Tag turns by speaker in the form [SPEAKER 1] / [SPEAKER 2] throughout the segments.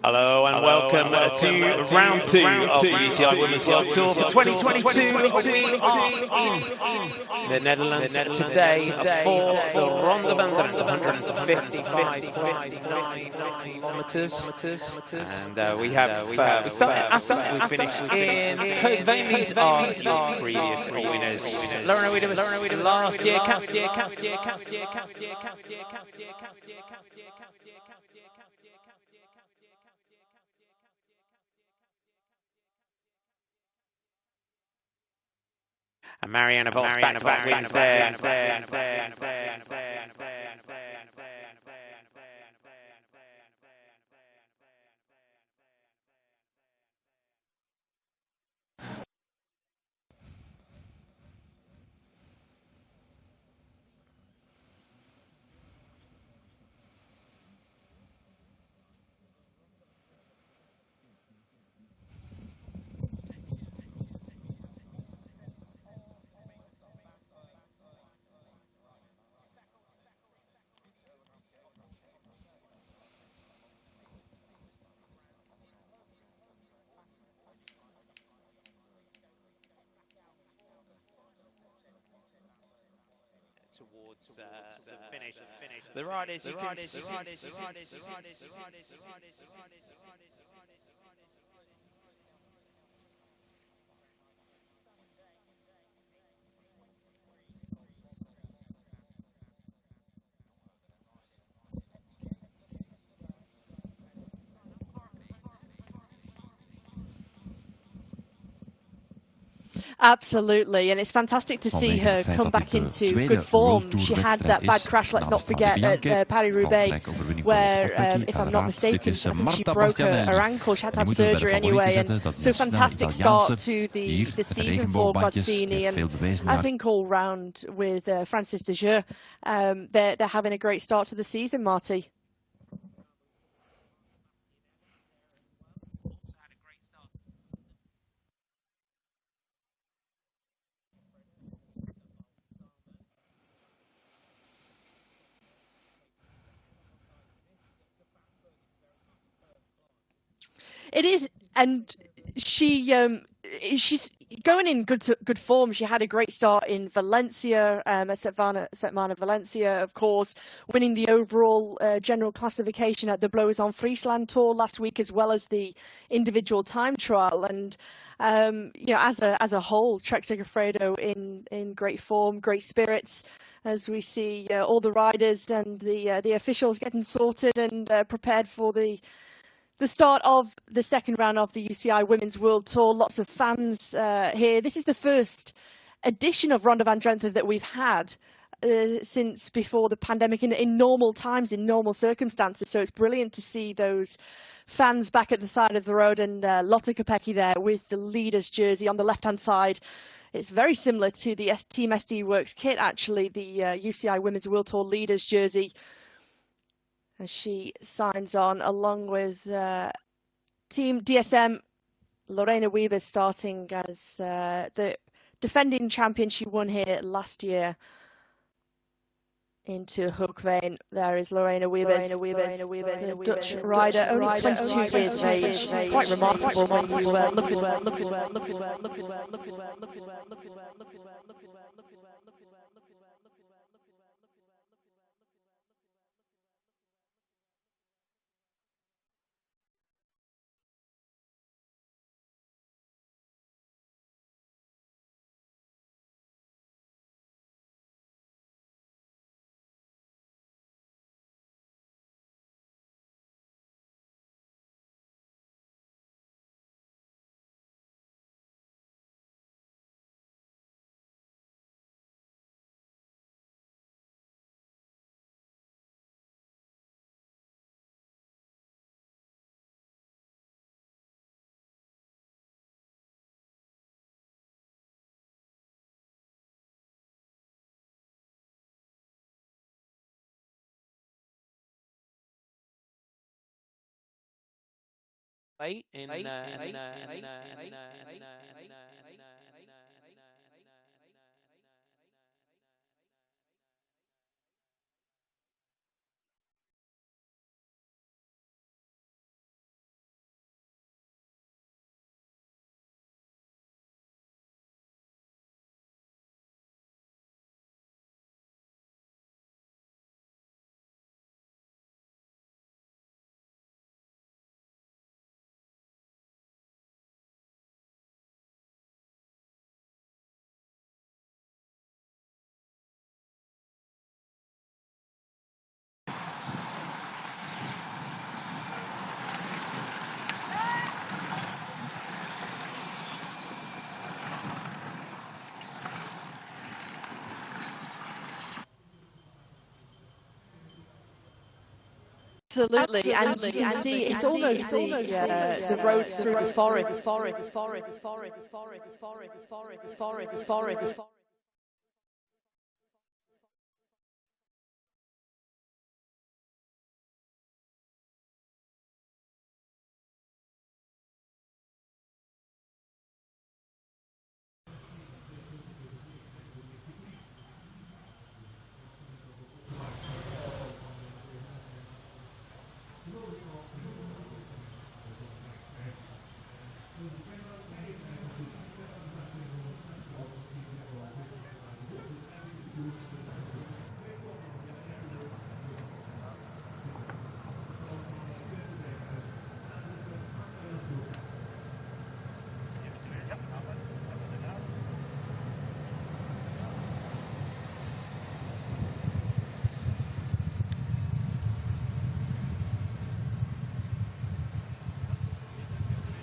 [SPEAKER 1] Hello and welcome to round two of the UCI Women's World Tour for 2022. We are in the Netherlands today for the Ronde van Drenthe, 155 kilometers. And we start in Assen, we finish in Drenthe. These are the previous winners. Lauren O'Weeder was last year, and Marianne Voss back-to-back wins there. Towards the finish. The riders, you can see.
[SPEAKER 2] Absolutely, and it's fantastic to see her come back into good form. She had that bad crash, let's not forget, at Paris-Roubaix, where, if I'm not mistaken, I think she broke her ankle. She had to have surgery anyway, and so fantastic start to the season for Grazini, and I think all round with Francis de Jeux, they're having a great start to the season, Marty. It is, and she's going in good form. She had a great start in Valencia, at Setmana Valencia, of course, winning the overall general classification at the Blois-en-Friesland Tour last week, as well as the individual time trial. And as a whole, Trek Segafredo in great form, great spirits, as we see all the riders and the officials getting sorted and prepared for the start of the second round of the UCI Women's World Tour. Lots of fans here. This is the first edition of Ronde van Drenthe that we've had since before the pandemic, in normal times, in normal circumstances. So it's brilliant to see those fans back at the side of the road, and Lotte Kopecky there with the leader's jersey on the left-hand side. It's very similar to the Team SD Works kit, actually, the UCI Women's World Tour leader's jersey, as she signs on along with Team DSM. Lorena Weber starting as the defending champion. She won here last year into Hoogveen. There is Lorena Weber, the Dutch rider, only 22 years of age. Quite remarkable when you look Absolutely, and you can see it's almost the road through the forest.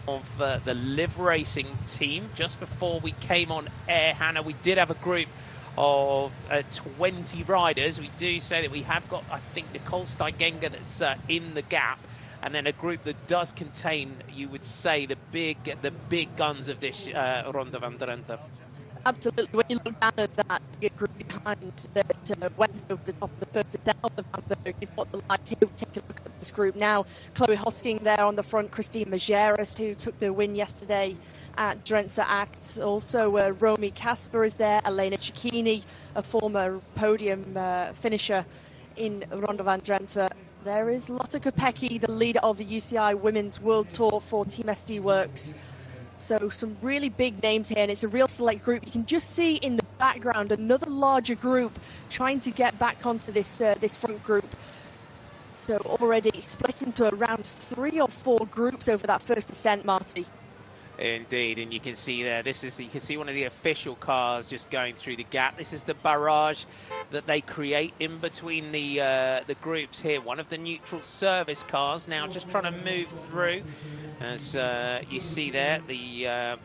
[SPEAKER 1] Of the live racing team. Just before we came on air, Hannah, we did have a group of 20 riders. We do say that we have got, I think, Nicole Steigenga that's in the gap, and then a group that does contain, you would say, the big guns of this Ronde van Drenthe.
[SPEAKER 2] Absolutely. When you look down at that big group behind that went over the top of the first down of Vanberg, you've got the lights here. We'll take a look at this group now. Chloe Hosking there on the front, Christine Majeras, who took the win yesterday at Drenthe Act. Also, Romy Kasper is there, Elena Cecchini, a former podium finisher in Ronde van Drenthe. There is Lotte Kopecky, the leader of the UCI Women's World Tour for Team SD Works. So some really big names here, and it's a real select group. You can just see in the background another larger group trying to get back onto this this front group. So already split into around 3 or 4 groups over that first descent, Marty.
[SPEAKER 1] Indeed, and you can see there, you can see one of the official cars just going through the gap. This is the barrage that they create in between the groups here. One of the neutral service cars now just trying to move through. As you see there, the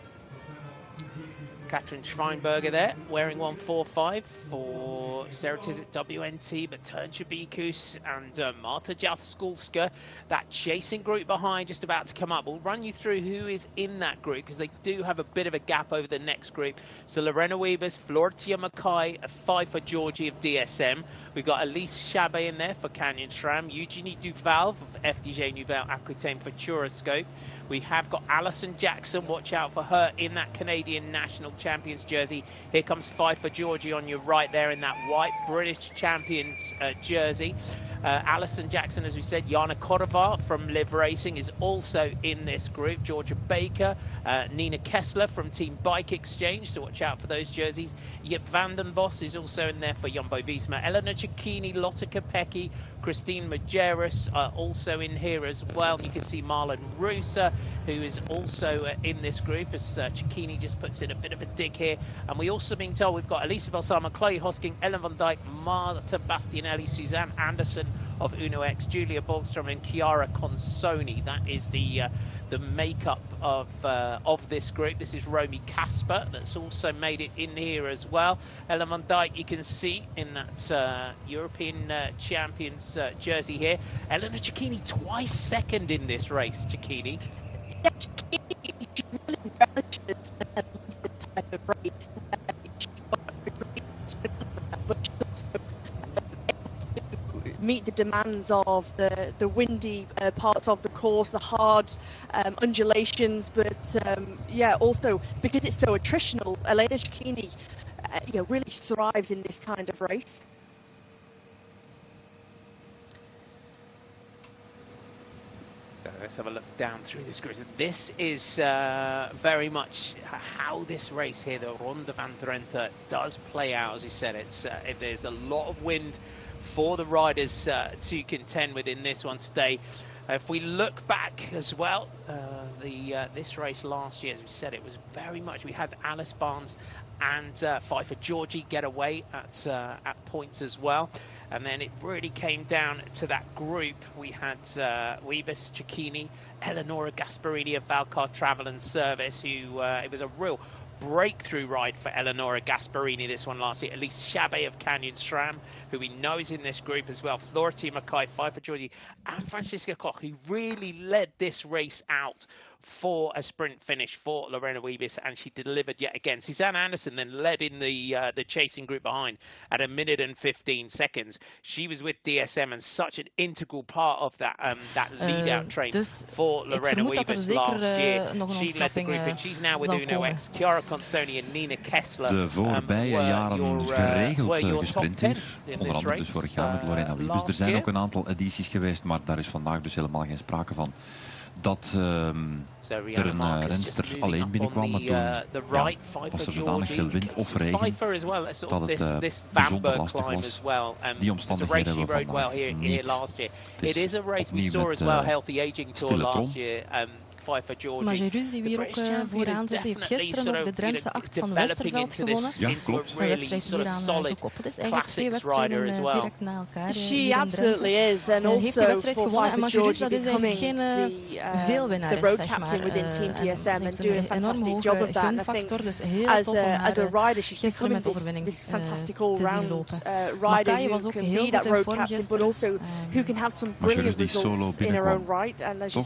[SPEAKER 1] Katrin Schweinberger there, wearing 145 for Ceratizit WNT, but Terje Bikus and Marta Jaskulska, that chasing group behind, just about to come up. We'll run you through who is in that group, because they do have a bit of a gap over the next group. So Lorena Wiebes, Florentia Mackay, a 5 for Georgie of DSM. We've got Elise Chabet in there for Canyon SRAM, Eugenie Duval for FDJ Nouvelle Aquitaine for Turoscope. We have got Alison Jackson, watch out for her in that Canadian National Champions jersey. Here comes 5 for Georgie on your right there in that white British Champions jersey. Alison Jackson, as we said, Jana Korova from Live Racing is also in this group. Georgia Baker, Nina Kessler from Team Bike Exchange, so watch out for those jerseys. Jip Vandenbos is also in there for Jumbo Visma. Elena Cecchini, Lotte Kopecky, Christine Majeras are also in here as well. You can see Marlon Rusa, who is also in this group, as Cecchini just puts in a bit of a dig here. And we also been told we've got Elisa Balsama, Chloe Hosking, Ellen van Dijk, Marta Bastianelli, Suzanne Anderson of Uno X, Julia Borgstrom and Chiara Consoni. That is the makeup of this group. This is Romy Kasper that's also made it in here as well. Ellen van Dijk, you can see in that European Champions jersey here. Elena Cecchini twice second in this race. Cecchini.
[SPEAKER 2] Yeah, Cecchini, she really relishes that type of race. She's got a great but she's also meet the demands of the windy parts of the course, the hard undulations, but yeah, also because it's so attritional, Elena Cecchini really thrives in this kind of race.
[SPEAKER 1] Let's have a look down through this grid. This is very much how this race here, the Ronde van Drenthe, does play out. As you said, it's there's a lot of wind for the riders to contend with in this one today. If we look back as well, this race last year, as we said, it was very much, we had Alice Barnes and 5 for Georgie get away at points as well. And then it really came down to that group. We had Wiebes, Cecchini, Eleonora Gasparini of Valcar Travel and Service, who it was a real breakthrough ride for Eleonora Gasparini, this one last year. Elise Chabet of Canyon SRAM, who we know is in this group as well. Flority Mackay, 5 for Georgie, and Francisca Koch, who really led this race out for a sprint finish for Lorena Wiebes, and she delivered yet again. Susanne Anderson then led in the chasing group behind at 1 minute and 15 seconds. She was with DSM and such an integral part of that lead-out train for Lorena Wiebes last year. She led the group, and she's now with Uno X, Chiara Consoni and Nina Kessler.
[SPEAKER 3] De voorbije jaren geregeld gesprint hier. Onder andere dus vorig jaar met Lorena Wiebes. Er zijn ook een aantal edities geweest, maar daar is vandaag dus helemaal geen sprake van. Dat er een renster alleen binnenkwam, maar toen was er zodanig veel wind of regen dat het bijzonder lastig was. Die omstandigheden hebben we vandaag niet. Het is opnieuw met stille trom.
[SPEAKER 4] Majerus, die we hier ook vooraan zitten, heeft gisteren ook de Drentse 8 van Westerveld gewonnen.
[SPEAKER 3] Ja, klopt.
[SPEAKER 4] Een wedstrijd hieraan gekoppeld. Het is eigenlijk 2 wedstrijden direct na elkaar.
[SPEAKER 2] She absolutely is. And also
[SPEAKER 4] heeft de wedstrijd gewonnen. En Majerus, dat is eigenlijk geen veelwinnaar, zeg maar. Ze heeft een enorm hoge gunfactor, dus heel tof om haar gisteren met overwinning te zien lopen. Mackay was ook heel goed in vorm gisteren.
[SPEAKER 3] Majerus die solo binnenkwam.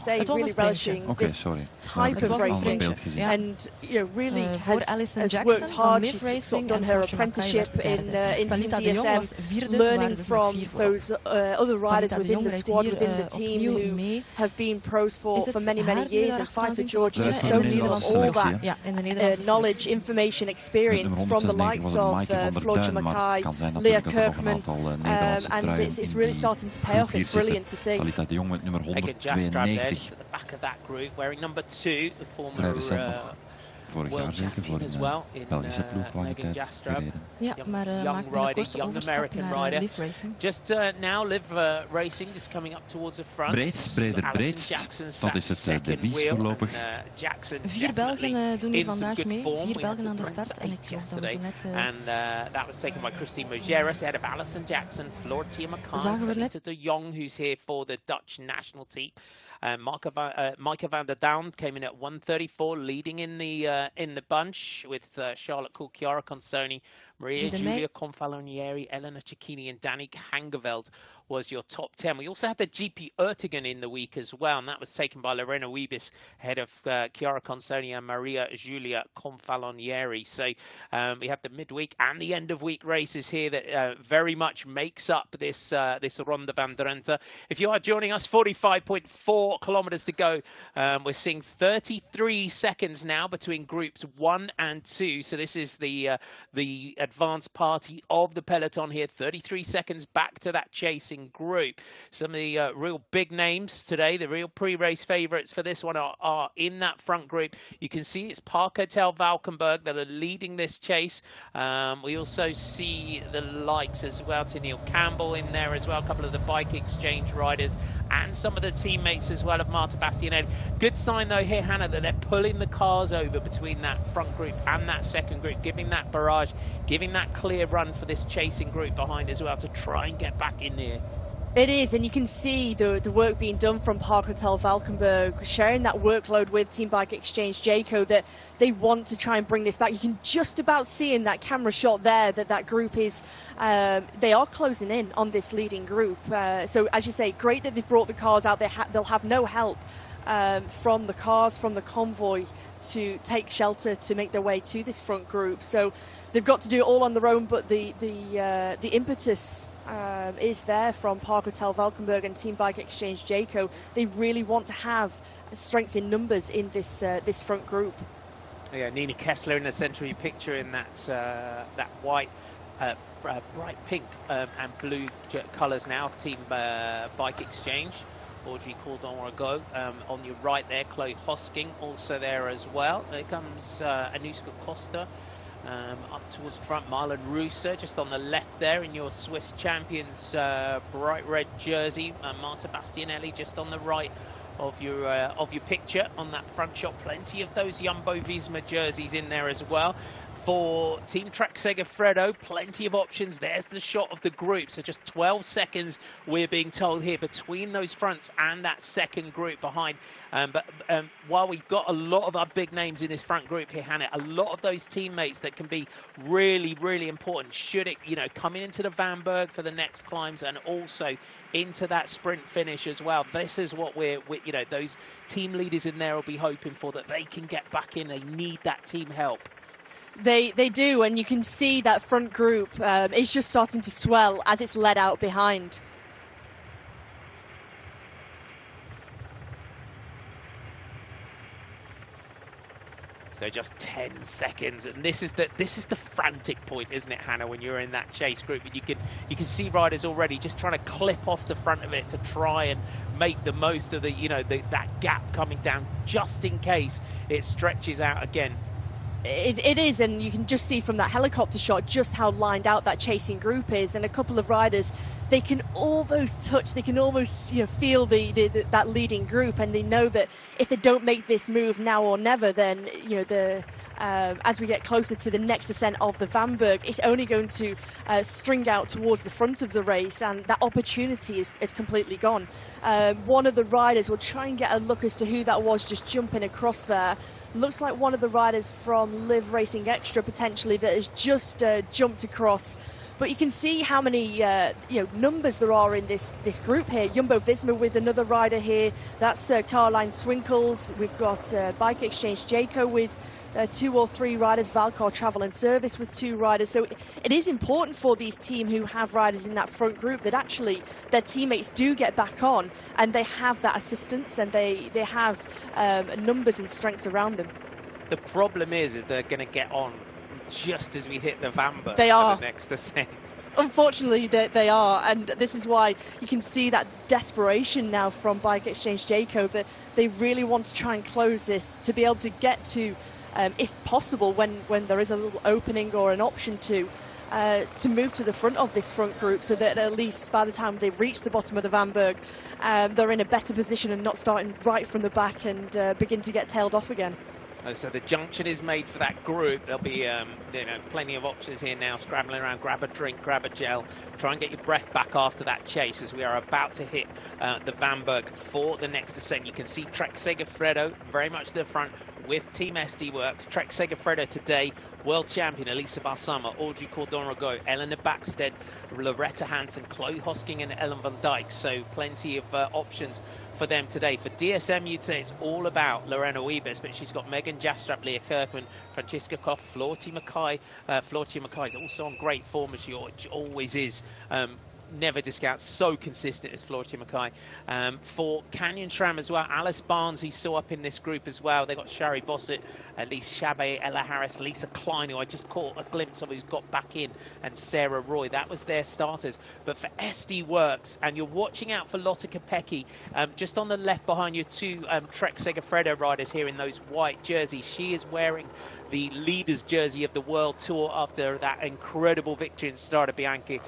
[SPEAKER 4] Het was een sprintje.
[SPEAKER 3] Sorry.
[SPEAKER 2] Type of racing, and really has worked hard. She's done her apprenticeship in Team DSM, learning from those other riders within the squad, within the team who have been pros for many years. And Five for Georgia, so needed all that knowledge, information, experience from the likes of Floortje Mackay, Lea Kirkman, and it's really starting to pay off. It's brilliant to see.
[SPEAKER 3] Talita de Jong met nummer 192.
[SPEAKER 1] Wearing number 2, the former
[SPEAKER 3] vorig jaar zeker voor een Belgische ploeg lange tijd gereden.
[SPEAKER 4] Ja, maar maakt binnenkort de overstap naar Live Racing.
[SPEAKER 1] Just now Live Racing is coming up towards the front.
[SPEAKER 3] Breedst, breder, breedst. Dat is het devies voorlopig.
[SPEAKER 4] 4 Belgen doen hier vandaag mee. 4 Belgen aan de start. En ik geloof dat we zo net...
[SPEAKER 1] that was taken by Christine Majerus ahead of Alison Jackson, Floortje Mackay, de Jong, who's here for the Dutch national team. Maaike van der Down came in at 134, leading in the bunch with Charlotte Kool, Chiara Consoni, Maria Giulia Confalonieri, Elena Cecchini, and Danique Hangeveld was your top 10. We also had the GP Ertingen in the week as well, and that was taken by Lorena Wiebes ahead of Chiara Consoni and Maria Giulia Confalonieri. So we have the midweek and the end of week races here that very much makes up this Ronde van Drenthe. If you are joining us, 45.4 kilometers to go. We're seeing 33 seconds now between groups 1 and 2. So this is the advanced party of the peloton here. 33 seconds back to that chasing group. Some of the real big names today, the real pre-race favourites for this one are in that front group. You can see it's Park Hotel Valkenburg that are leading this chase. We also see the likes as well to Neil Campbell in there as well, a couple of the Bike Exchange riders and some of the teammates as well of Marta Bastianelli. Good sign though here, Hannah, that they're pulling the cars over between that front group and that second group, giving that barrage, giving that clear run for this chasing group behind as well to try and get back in there.
[SPEAKER 2] It is, and you can see the work being done from Park Hotel Valkenburg, sharing that workload with Team Bike Exchange Jayco, that they want to try and bring this back. You can just about see in that camera shot there that group is, they are closing in on this leading group. So as you say, great that they've brought the cars out. They'll have no help from the cars, from the convoy to take shelter to make their way to this front group. So they've got to do it all on their own, but the impetus is there from Park Hotel Valkenburg and Team Bike Exchange Jayco. They really want to have strength in numbers in this front group.
[SPEAKER 1] Yeah, Nina Kessler in the central picture in that white, bright pink and blue colours now, Team Bike Exchange. Audrey Cordon-Rago on your right there, Chloe Hosking also there as well. There comes Anuska Costa up towards the front, Marlon Russo just on the left there in your Swiss Champions bright red jersey, Marta Bastianelli just on the right of your picture on that front shot. Plenty of those Jumbo Visma jerseys in there as well. for Team Trek Segafredo. Plenty of options. There's the shot of the group. So just 12 seconds, we're being told here, between those fronts and that second group behind. But while we've got a lot of our big names in this front group here, Hannah, a lot of those teammates that can be really, really important should it, you know, coming into the Vanberg for the next climbs and also into that sprint finish as well. This is what we're you know, those team leaders in there will be hoping for, that they can get back in. They need that team help.
[SPEAKER 2] They do, and you can see that front group is just starting to swell as it's led out behind.
[SPEAKER 1] So just 10 seconds, and this is the frantic point, isn't it, Hannah? When you're in that chase group, and you can see riders already just trying to clip off the front of it to try and make the most of the, you know, that gap coming down, just in case it stretches out again.
[SPEAKER 2] It is, and you can just see from that helicopter shot just how lined out that chasing group is, and a couple of riders, they can almost touch, they can almost, you know, feel that leading group, and they know that if they don't make this move now or never, then, you know, as we get closer to the next ascent of the Vanberg, it's only going to string out towards the front of the race, and that opportunity is completely gone. One of the riders will try and get a look as to who that was just jumping across there. Looks like one of the riders from Live Racing Extra potentially that has just jumped across. But you can see how many you know, numbers there are in this group here. Jumbo Visma with another rider here. That's Caroline Swinkles. We've got Bike Exchange Jayco with 2 or 3 riders, Valcar Travel and Service with 2 riders. So it is important for these teams who have riders in that front group that actually their teammates do get back on, and they have that assistance, and they have numbers and strength around them.
[SPEAKER 1] The problem is they're going to get on just as we hit the Vanberg.
[SPEAKER 2] They are.
[SPEAKER 1] For the next ascent.
[SPEAKER 2] Unfortunately, they are, and this is why you can see that desperation now from Bike Exchange Jayco, that they really want to try and close this to be able to get to, if possible, when there is a little opening or an option to move to the front of this front group, so that at least by the time they reach the bottom of the Vanberg, they're in a better position and not starting right from the back and begin to get tailed off again.
[SPEAKER 1] So the junction is made for that group. There'll be you know, plenty of options here now, scrambling around. Grab a drink, grab a gel, try and get your breath back after that chase, as we are about to hit the Vanberg for the next ascent. You can see Trek Segafredo very much to the front with Team SD Works. Trek Segafredo today, world champion Elisa Balsamo, Audrey Cordon-Rago, Eleanor Backstead, Loretta Hansen, Chloe Hosking and Ellen Van Dijk. So plenty of options for them today. For DSM, you'd say it's all about Lorena Wiebes, but she's got Megan Jastrap, Leah Kirkman, Francisca Koff, Floorty Mackay. Floorty Mackay is also on great form, as she always is. Never discounts, so consistent as Floorty Mackay. For Canyon Shram as well, Alice Barnes, who saw up in this group as well. They got Shari Bossett, Elise Chabet, Ella Harris, Lisa Klein, who I just caught a glimpse of, who's got back in, and Sarah Roy. That was their starters. But for SD Works, and you're watching out for Lotte Kopecky, just on the left behind you, 2 Trek Segafredo riders here in those white jerseys. She is wearing the leader's jersey of the World Tour after that incredible victory in Strade Bianche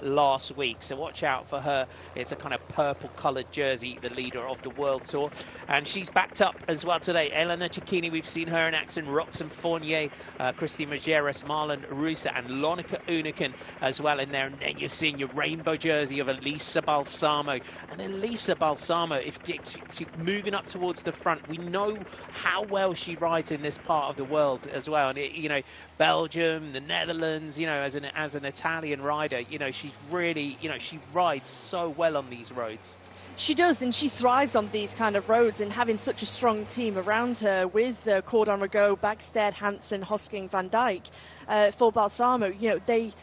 [SPEAKER 1] last week. So watch out for her. It's a kind of purple coloured jersey, the leader of the World Tour. And she's backed up as well today. Elena Cecchini, we've seen her in action. Roxanne Fournier, Christine Majeras, Marlon Rusa, and Lonica Uniken as well in there. And then you're seeing your rainbow jersey of Elisa Balsamo. And Elisa Balsamo, if she's moving up towards the front, we know how well she rides in this part of the world as well. And you know, Belgium, the Netherlands, you know, as an Italian rider, you know, she's really, you know, she rides so well on these roads.
[SPEAKER 2] She does, and she thrives on these kind of roads, and having such a strong team around her with Cordon-Rago, Backstead, Hansen, Hosking, Van Dijk, for Balsamo, you know, they,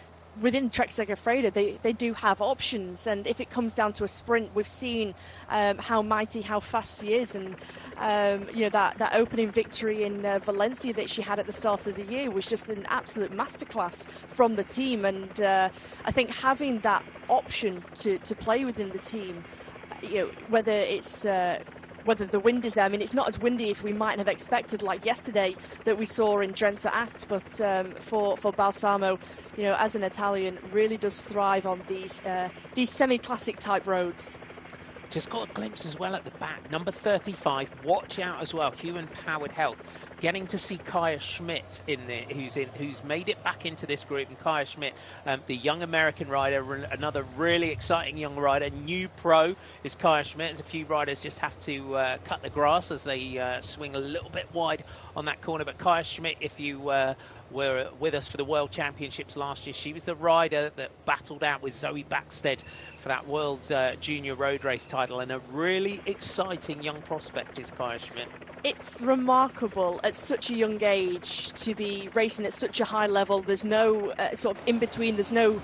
[SPEAKER 2] within Trek Segafredo, they do have options, and if it comes down to a sprint, we've seen how mighty, how fast she is, and you know, that opening victory in Valencia that she had at the start of the year was just an absolute masterclass from the team. And I think having that option to play within the team, you know, whether it's whether the wind is there, I mean, it's not as windy as we might have expected, like yesterday that we saw in Drenthe Act, but for Balsamo, you know, as an Italian, really does thrive on these semi-classic type roads.
[SPEAKER 1] Just got a glimpse as well at the back. Number 35, watch out as well. Human Powered Health. Getting to see Kaya Schmidt in there, who's made it back into this group. And Kaya Schmidt, the young American rider, another really exciting young rider. New pro is Kaya Schmidt. As a few riders just have to cut the grass as they swing a little bit wide on that corner. But Kaya Schmidt, if you were with us for the World Championships last year, she was the rider that battled out with Zoe Backstead for that World Junior Road Race title, and a really exciting young prospect is Kaya Schmidt.
[SPEAKER 2] It's remarkable at such a young age to be racing at such a high level. There's no sort of in-between, there's no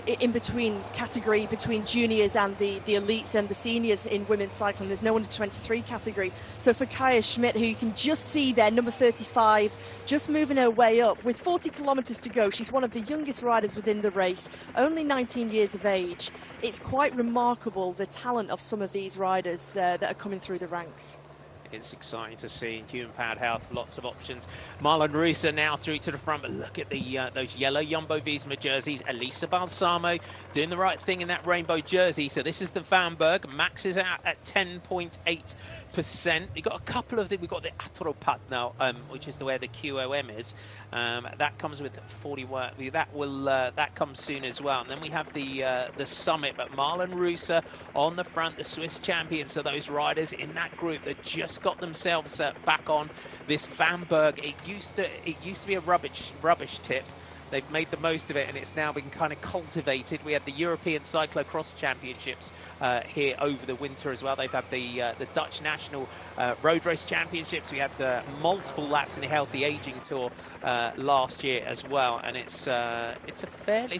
[SPEAKER 2] in-between category between juniors and the elites and the seniors in women's cycling. There's no under 23 category. So for Kaya Schmidt, who you can just see there, number 35, just moving her way up with 40 kilometers to go. She's one of the youngest riders within the race, only 19 years of age. It's quite remarkable, the talent of some of these riders that are coming through the ranks.
[SPEAKER 1] It's exciting to see. Human Powered Health, lots of options. Marlon Ruiz now through to the front, but look at the those yellow Jumbo-Visma jerseys. Elisa Balsamo doing the right thing in that rainbow jersey. So this is the Vanberg. Max is out at 10.8%. We've got a couple of them. We've got the Atropat now, which is where the QOM is. That comes with 41. That comes soon as well. And then we have the Summit. But Marlon Ruiz on the front, the Swiss champion. So those riders in that group that just got themselves back on this Vanberg. It used to be a rubbish tip. They've made the most of it, and it's now been kind of cultivated. We had the European Cyclocross Championships here over the winter as well. They've had the Dutch National Road Race Championships. We had the multiple laps in the Healthy Aging Tour last year as well, and it's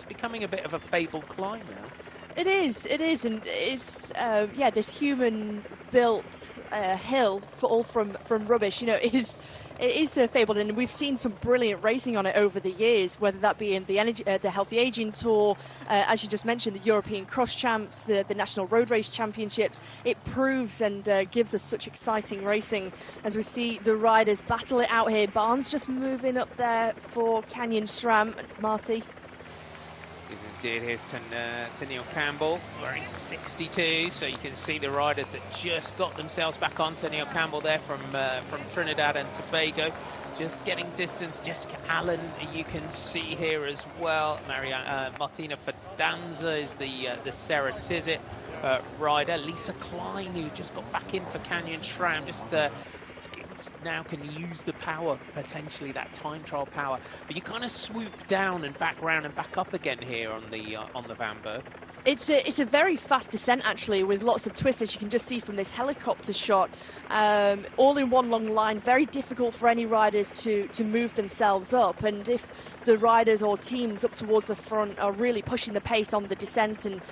[SPEAKER 1] becoming a bit of a fabled climb now.
[SPEAKER 2] It is, and it's yeah, this human-built hill all from rubbish. You know, it is fabled, and we've seen some brilliant racing on it over the years, whether that be in the Healthy Aging Tour, as you just mentioned, the European Cross Champs, the National Road Race Championships. It proves and gives us such exciting racing as we see the riders battle it out here. Barnes just moving up there for Canyon SRAM. Marty.
[SPEAKER 1] Is indeed. Here's to Neil Campbell wearing 62, so you can see the riders that just got themselves back on. To Neil Campbell there from Trinidad and Tobago, just getting distance. Jessica Allen you can see here as well. Martina Fidanza is the Sarah Tizet rider. Lisa Klein, who just got back in for Canyon SRAM, just now can use the power, potentially that time trial power, but you kind of swoop down and back round and back up again here on the Vanberg.
[SPEAKER 2] It's a very fast descent actually, with lots of twists, as you can just see from this helicopter shot, all in one long line. Very difficult for any riders to move themselves up, and if the riders or teams up towards the front are really pushing the pace on the descent and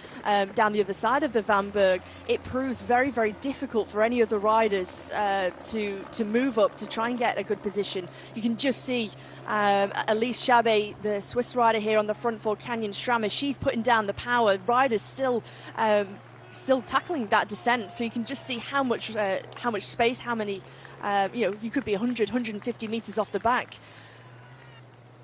[SPEAKER 2] down the other side of the Vanberg, it proves very, very difficult for any of the riders to move up to try and get a good position. You can just see Elise Chabet, the Swiss rider here on the front for Canyon SRAM, as she's putting down the power. Riders still tackling that descent, so you can just see how much space, how many, you could be 100, 150 meters off the back.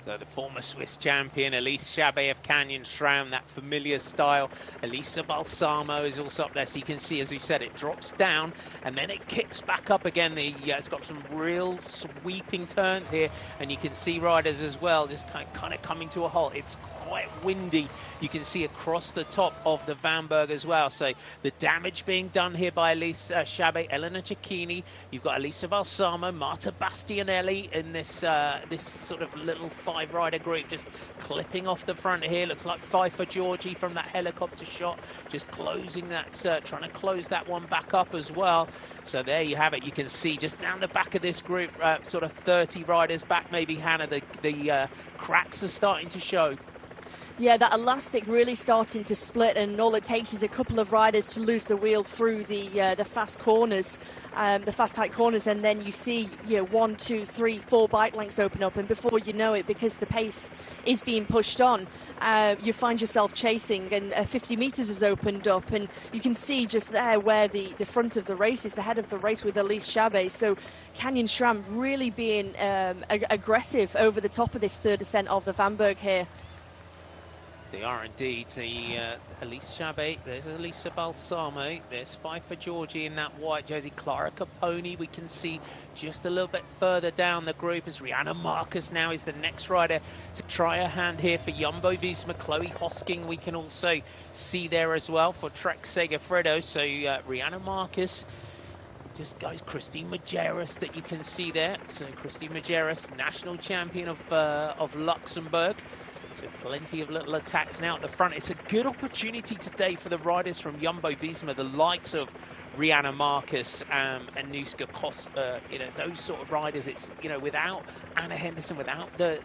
[SPEAKER 1] So the former Swiss champion, Elise Chabet of Canyon SRAM, that familiar style. Elisa Balsamo is also up there, so you can see, as we said, it drops down and then it kicks back up again. It's got some real sweeping turns here, and you can see riders as well just kind of coming to a halt. It's quite windy. You can see across the top of the Vanberg as well. So the damage being done here by Elise Chabet, Elena Cecchini. You've got Elisa Balsamo, Marta Bastianelli in this sort of little five-rider group, just clipping off the front here. Looks like Pfeiffer Georgie from that helicopter shot, just closing that, trying to close that one back up as well. So there you have it. You can see just down the back of this group, sort of 30 riders back, maybe, Hannah, the cracks are starting to show.
[SPEAKER 2] Yeah, that elastic really starting to split, and all it takes is a couple of riders to lose the wheel through the fast corners, the fast tight corners, and then you see 1, 2, 3, 4 bike lengths open up, and before you know it, because the pace is being pushed on, you find yourself chasing, and 50 meters has opened up, and you can see just there where the front of the race is, the head of the race with Elise Chabet. So Canyon SRAM really being aggressive over the top of this third ascent of the Vanberg here.
[SPEAKER 1] They are indeed. Elise Chabet, there's Elisa Balsamo, there's 5 for Georgie in that white jersey. Clara Caponi, we can see just a little bit further down the group as Rihanna Marcus now is the next rider to try her hand here for Jumbo-Visma. Chloe Hosking we can also see there as well for Trek Segafredo. So Rihanna Marcus just goes. Christine Majerus that you can see there. So Christine Majerus, national champion of Luxembourg. So plenty of little attacks now at the front. It's a good opportunity today for the riders from Jumbo-Visma, the likes of Rihanna Marcus and Nuska Costa, you know, those sort of riders. It's, you know, without Anna Henderson, without the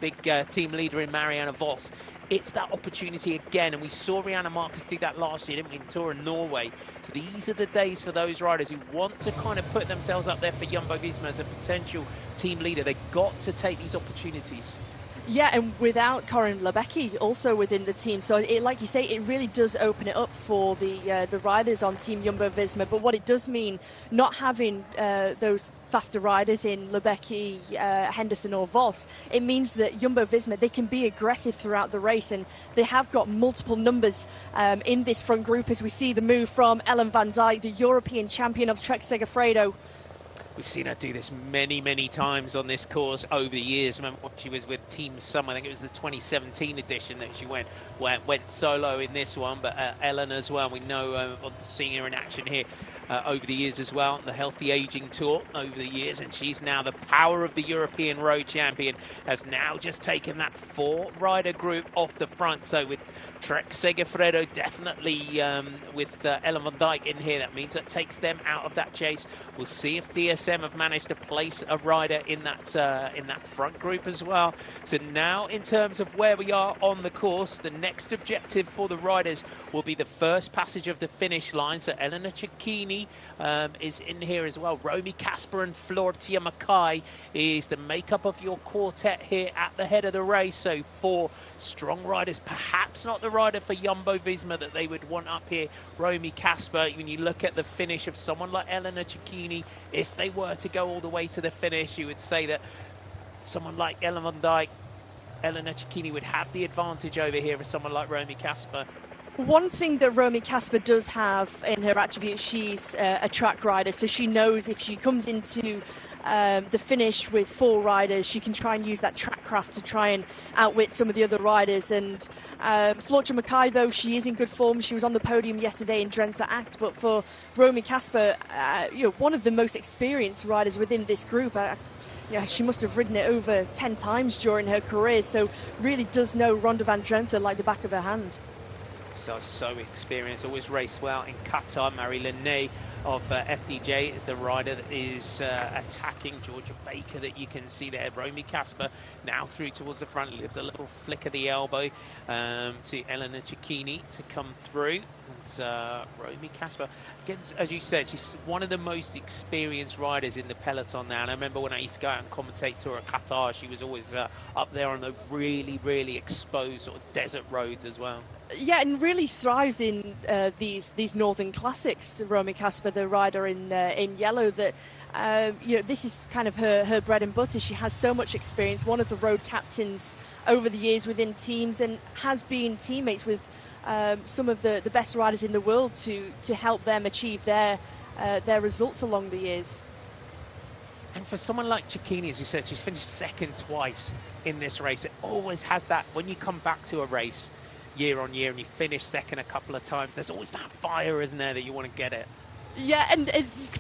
[SPEAKER 1] big team leader in Marianne Vos, it's that opportunity again. And we saw Rihanna Marcus do that last year, didn't we, in Tour of Norway. So these are the days for those riders who want to kind of put themselves up there for Jumbo-Visma as a potential team leader. They've got to take these opportunities.
[SPEAKER 2] Yeah, and without Corinne Lebecki also within the team, so it, like you say, it really does open it up for the riders on Team Jumbo-Visma. But what it does mean, not having those faster riders in Lebecki, Henderson or Vos, it means that Jumbo-Visma, they can be aggressive throughout the race, and they have got multiple numbers in this front group, as we see the move from Ellen van Dijk, the European champion of Trek Segafredo.
[SPEAKER 1] We've seen her do this many, many times on this course over the years. Remember when she was with Team Summer, I think it was the 2017 edition that she went solo in this one, but Ellen as well, we know seeing her in action here over the years as well, the Healthy Aging Tour over the years, and she's now the power of the European Road Champion, has now just taken that 4-rider group off the front. So with Trek Segafredo definitely with Ellen van Dijk in here, that means that takes them out of that chase. We'll see if DSM have managed to place a rider in that front group as well. So now, in terms of where we are on the course, the next objective for the riders will be the first passage of the finish line. So Elena Cecchini is in here as well. Romy Kasper and Florentia Mackay is the makeup of your quartet here at the head of the race. So 4 strong riders, perhaps not the rider for Jumbo-Visma that they would want up here, Romy Kasper. When you look at the finish of someone like Elena Cecchini, if they were to go all the way to the finish, you would say that someone like Ellen van Dijk, Elena Cecchini would have the advantage over here for someone like Romy Kasper.
[SPEAKER 2] One thing that Romy Kasper does have in her attribute, she's a track rider, so she knows if she comes into the finish with 4 riders, she can try and use that track craft to try and outwit some of the other riders. And Florentia Mackay, though, she is in good form. She was on the podium yesterday in Drenthe Act, but for Romy Kasper, you know, one of the most experienced riders within this group. Yeah, she must have ridden it over 10 times during her career, so really does know Ronde van Drenthe like the back of her hand.
[SPEAKER 1] So experienced, always raced well in Qatar. Marie Lenné of FDJ is the rider that is attacking Georgia Baker that you can see there. Romy Kasper now through towards the front, gives a little flick of the elbow to Elena Cecchini to come through. And Romy Kasper, again, as you said, she's one of the most experienced riders in the peloton now. And I remember when I used to go out and commentate Tour of Qatar, she was always up there on the really, really exposed sort of desert roads as well.
[SPEAKER 2] Yeah, and really thrives in these northern classics. Romy Kasper, the rider in yellow, that you know, this is kind of her bread and butter. She has so much experience, one of the road captains over the years within teams, and has been teammates with some of the best riders in the world to help them achieve their results along the years.
[SPEAKER 1] And for someone like Cecchini, as you said, she's finished second twice in this race. It always has that, when you come back to a race year on year and you finish second a couple of times, there's always that fire, isn't there, that you want to get it.
[SPEAKER 2] Yeah, and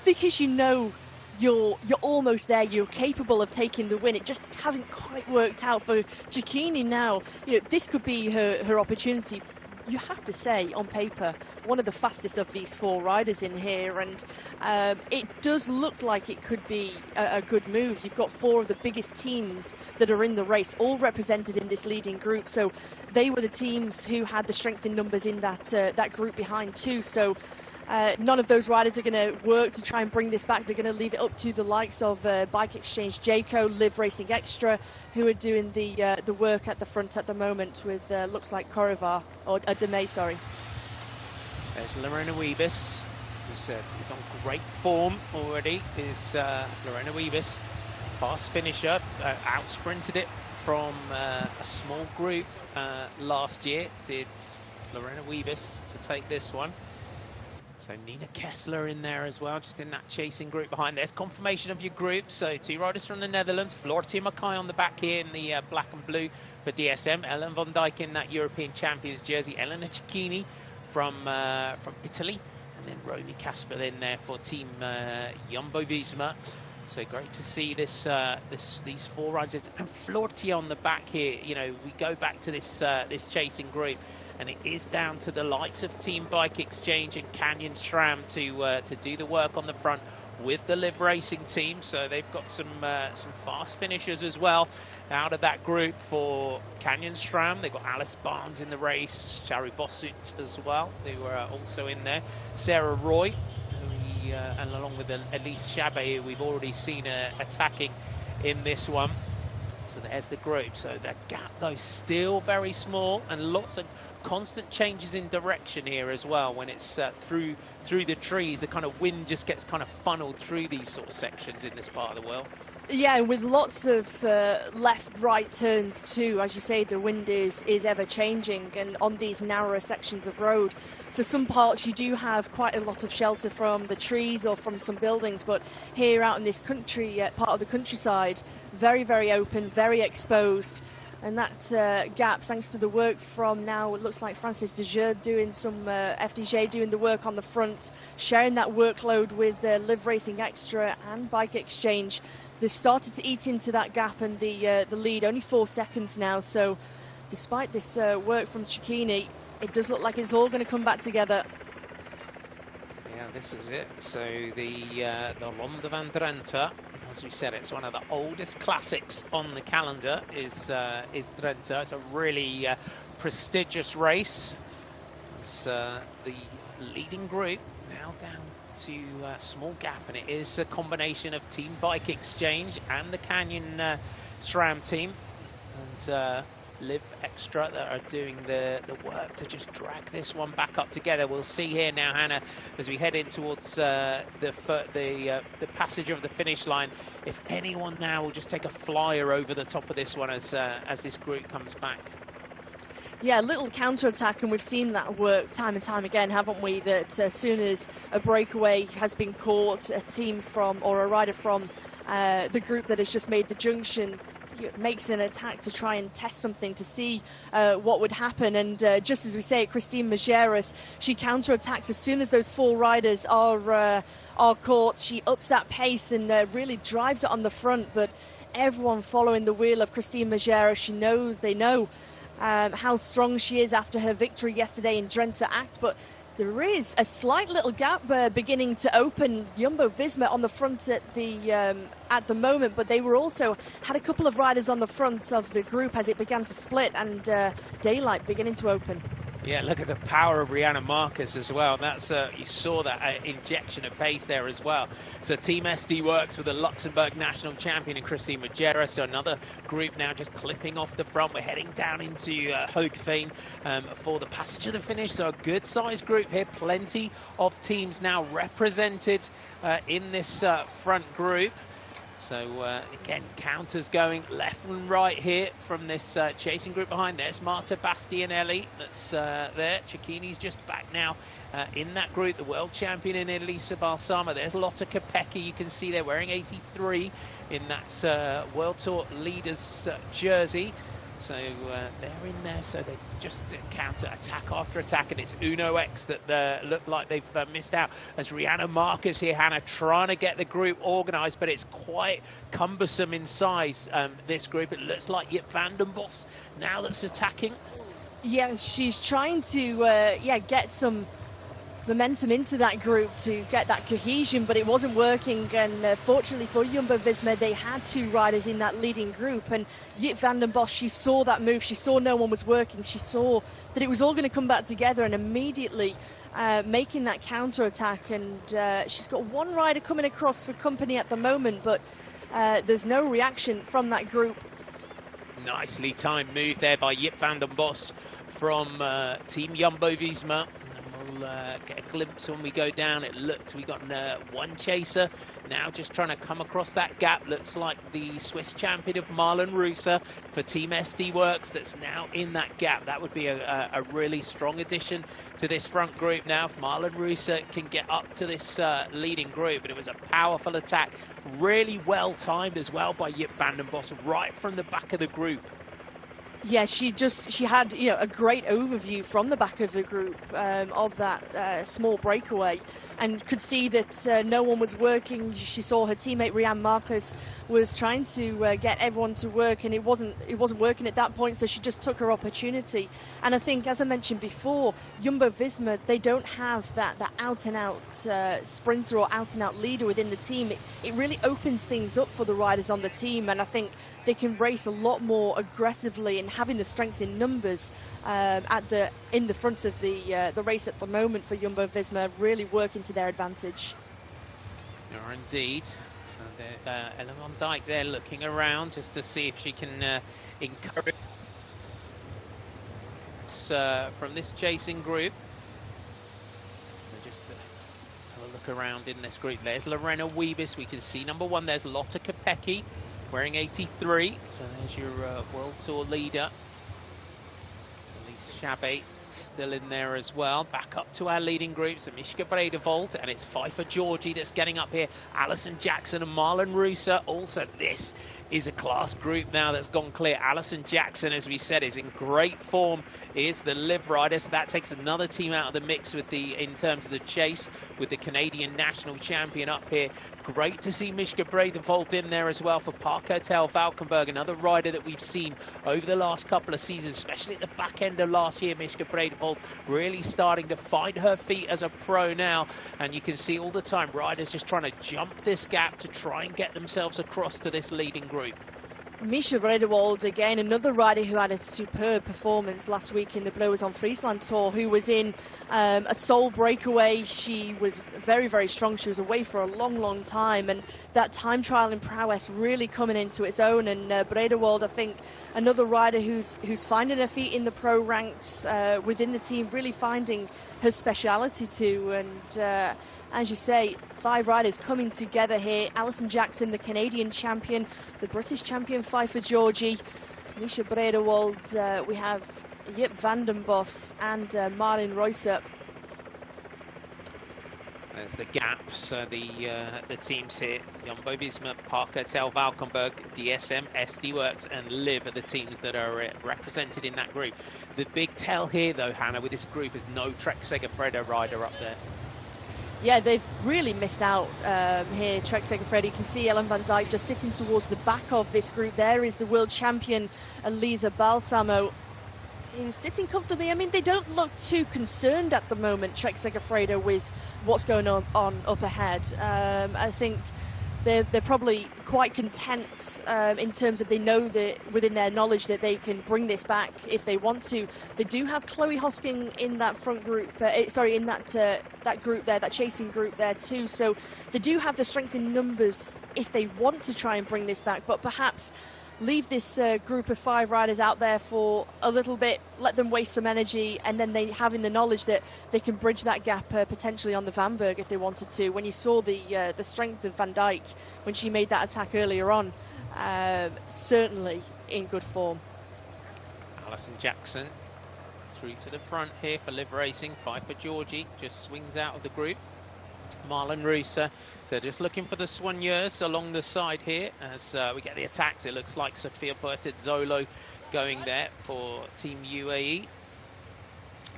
[SPEAKER 2] because you know you're almost there, you're capable of taking the win. It just hasn't quite worked out for Cecchini now. You know, this could be her opportunity. You have to say, on paper, one of the fastest of these 4 riders in here, and it does look like it could be a good move. You've got 4 of the biggest teams that are in the race, all represented in this leading group. So they were the teams who had the strength in numbers in that group behind too. So none of those riders are going to work to try and bring this back. They're going to leave it up to the likes of Bike Exchange, Jayco, Live Racing Extra, who are doing the work at the front at the moment with looks like Corrivar, or Demey, sorry.
[SPEAKER 1] There's Lorena Wiebes, who is on great form already, is Lorena Wiebes. Fast finisher, out-sprinted it from a small group last year, did Lorena Wiebes to take this one. So Nina Kessler in there as well, just in that chasing group behind. There's confirmation of your group. So 2 riders from the Netherlands, Floortje Mackay on the back here in the black and blue for DSM. Ellen van Dijk in that European Champions jersey. Elena Cecchini from Italy. And then Romy Kasper in there for Team Jumbo-Visma. So great to see these 4 riders. And Floortje on the back here. You know, we go back to this chasing group. And it is down to the likes of Team Bike Exchange and Canyon SRAM to do the work on the front with the Liv Racing team. So they've got some fast finishers as well out of that group for Canyon SRAM. They've got Alice Barnes in the race, Shari Bossut as well, who are also in there. Sarah Roy, and along with Elise Chabet, who we've already seen attacking in this one. So there's the group. So the gap, though, still very small, and lots of constant changes in direction here as well. When it's through the trees, the kind of wind just gets kind of funneled through these sort of sections in this part of the world.
[SPEAKER 2] Yeah, and with lots of left-right turns too. As you say, the wind is ever changing, and on these narrower sections of road, for some parts you do have quite a lot of shelter from the trees or from some buildings, but here out in this country, part of the countryside, very, very open, very exposed. And that gap, thanks to the work from now, it looks like Francis de Jeux doing some FDJ doing the work on the front, sharing that workload with Liv Racing Extra and Bike Exchange. They've started to eat into that gap and the lead, only 4 seconds now. So despite this work from Cecchini, it does look like it's all going to come back together.
[SPEAKER 1] Yeah, this is it. So the Ronde van Drenthe, as we said, it's one of the oldest classics on the calendar, is Drenthe. It's a really prestigious race. It's the leading group now down to a small gap, and it is a combination of Team Bike Exchange and the Canyon SRAM team and Liv Extra that are doing the work to just drag this one back up together. We'll see here now, Hannah, as we head in towards the passage of the finish line, if anyone now will just take a flyer over the top of this one as this group comes back.
[SPEAKER 2] Yeah, a little counter-attack, and we've seen that work time and time again, haven't we? That as soon as a breakaway has been caught, a team from, or a rider from the group that has just made the junction makes an attack to try and test something to see what would happen. And just as we say, Christine Majerus, she counter-attacks as soon as those 4 riders are caught. She ups that pace and really drives it on the front, but everyone following the wheel of Christine Majerus, they know how strong she is after her victory yesterday in Drenthe Act, but there is a slight little gap beginning to open. Jumbo-Visma on the front at the moment, but they were also had a couple of riders on the front of the group as it began to split, and daylight beginning to open.
[SPEAKER 1] Yeah, look at the power of Rihanna Marcus as well. That's you saw that injection of pace there as well. So Team SD works with the Luxembourg national champion and Christine Majerus. So another group now just clipping off the front. We're heading down into Hoogeveen for the passage of the finish. So a good-sized group here. Plenty of teams now represented in this front group. So again, counters going left and right here from this chasing group behind. There's Marta Bastianelli that's there. Cecchini's just back now in that group. The world champion in Elisa Balsamo. There's Lotta Kopecky. You can see they're wearing 83 in that World Tour leaders jersey. So they're in there, so they just counter attack after attack, and it's Uno X that look like they've missed out. As Rihanna Marcus here, Hannah, trying to get the group organised, but it's quite cumbersome in size, this group. It looks like Jip van den Bos now that's attacking.
[SPEAKER 2] Yeah, she's trying to get some momentum into that group to get that cohesion, but it wasn't working. And fortunately for Jumbo-Visma, they had 2 riders in that leading group, and Jip van den Bos, she saw that move, she saw no one was working, she saw that it was all going to come back together, and immediately making that counter attack. And she's got 1 rider coming across for company at the moment, but there's no reaction from that group.
[SPEAKER 1] Nicely timed move there by Jip van den Bos from Team Jumbo-Visma. we'll get a glimpse when we go down. It looks, we got one chaser now just trying to come across that gap. Looks like the Swiss champion of Marlen Reusser for Team SD Works that's now in that gap. That would be a really strong addition to this front group now if Marlen Reusser can get up to this leading group. But it was a powerful attack, really well timed as well by Jip van den Bos right from the back of the group.
[SPEAKER 2] Yeah, she had, you know, a great overview from the back of the group of that small breakaway, and could see that no one was working. She saw her teammate Rianne Marcus was trying to get everyone to work, and it wasn't working at that point. So she just took her opportunity. And I think, as I mentioned before, Jumbo-Visma, they don't have that out and out sprinter or out and out leader within the team. It really opens things up for the riders on the team, and I think they can race a lot more aggressively, and having the strength in numbers in the front of the race at the moment for Jumbo-Visma really working to their advantage.
[SPEAKER 1] Yeah, indeed. So Ellen van Dijk there looking around just to see if she can encourage from this chasing group. So just have a look around in this group. There's Lorena Wiebes. We can see number 1. There's Lotte Kopecky wearing 83. So there's your World Tour leader. Elise Chabet still in there as well. Back up to our leading groups, Mischke Bredevold, and it's Pfeiffer Georgie that's getting up here. Alison Jackson and Marlen Reusser. Also, this is a class group now that's gone clear. Alison Jackson, as we said, is in great form, is the live rider, so that takes another team out of the mix with in terms of the chase with the Canadian national champion up here. Great to see Mischke Bredevold in there as well for Park Hotel Valkenburg, another rider that we've seen over the last couple of seasons, especially at the back end of last year. Mischke Bredevold really starting to find her feet as a pro now, and you can see all the time riders just trying to jump this gap to try and get themselves across to this leading group.
[SPEAKER 2] Mischke Bredevold, again, another rider who had a superb performance last week in the Blowers on Friesland Tour, who was in a sole breakaway. She was very, very strong. She was away for a long, long time, and that time trial in prowess really coming into its own. And Bredevold, I think, another rider who's finding her feet in the pro ranks within the team, really finding her speciality too. And as you say, 5 riders coming together here. Alison Jackson, the Canadian champion, the British champion Pfeiffer Georgie, Mischke Bredevold, we have Jip van den Bos and Marlen Reusser.
[SPEAKER 1] There's the gaps, the teams here. Jumbo-Visma, Park Hotel Valkenburg, DSM, SD Works and Liv are the teams that are represented in that group. The big tell here though, Hannah, with this group is no Trek Segafredo rider up there.
[SPEAKER 2] Yeah, they've really missed out here, Trek Segafredo. You can see Ellen van Dijk just sitting towards the back of this group. There is the world champion, Elisa Balsamo, who's sitting comfortably. I mean, they don't look too concerned at the moment, Trek Segafredo, with what's going on up ahead. I think they're probably quite content in terms of they know that within their knowledge that they can bring this back if they want to. They do have Chloe Hosking in that front group, in that group there, that chasing group there too. So they do have the strength in numbers if they want to try and bring this back, but perhaps leave this group of 5 riders out there for a little bit, let them waste some energy, and then they having the knowledge that they can bridge that gap potentially on the Vanberg if they wanted to. When you saw the strength of Van Dijk when she made that attack earlier on, certainly in good form.
[SPEAKER 1] Alison Jackson through to the front here for Liv Racing. Pfeiffer Georgie just swings out of the group. Marlen Reusser, so just looking for the soigneurs along the side here as we get the attacks. It looks like Sofia Bertizzolo going there for Team UAE.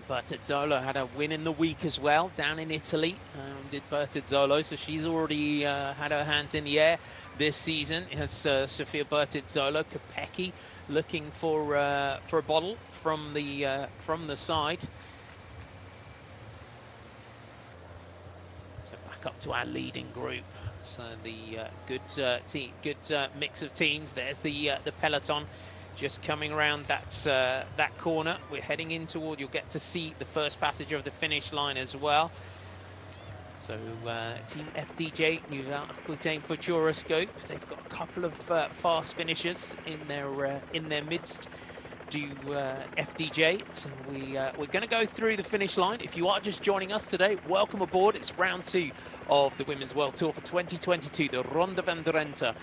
[SPEAKER 1] Bertizzolo had a win in the week as well down in Italy, did Bertizzolo, so she's already had her hands in the air this season. Has Sofia Bertizzolo. Kopecky looking for a bottle from the side. Up to our leading group, so the good mix of teams. There's the peloton just coming around that corner. We're heading in toward, you'll get to see the first passenger of the finish line as well. So Team FDJ, Nouvelle Aquitaine Futuroscope, they've got a couple of fast finishers in their midst. do FDJ. So we're going to go through the finish line. If you are just joining us today, welcome aboard. It's round 2 of the Women's World Tour for 2022, the Ronde van Drenthe.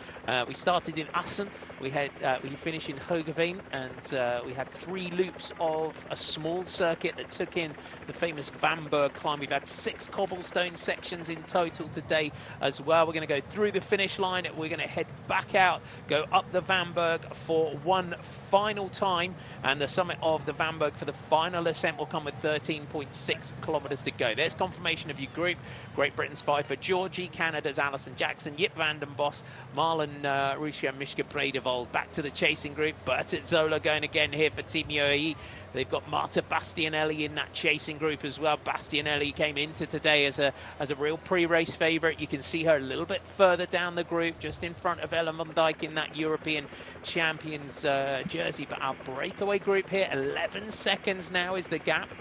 [SPEAKER 1] We started in Assen. We finished in Hoogeveen, and we had 3 loops of a small circuit that took in the famous Vanberg climb. We've had 6 cobblestone sections in total today as well. We're going to go through the finish line. We're going to head back out, go up the Vanberg for one final time, and the summit of the Vanberg for the final ascent will come with 13.6 kilometers to go. There's confirmation of your group. Great Britain's Pfeiffer Georgie, Canada's Alison Jackson, Jip van den Bos, Marlon Rusia, and Mishka Bredevold. Back to the chasing group. Bertit Zola going again here for Team UAE. They've got Marta Bastianelli in that chasing group as well. Bastianelli came into today as a real pre-race favourite. You can see her a little bit further down the group, just in front of Ellen van Dijk in that European Champions jersey. But our breakaway group here, 11 seconds now is the gap.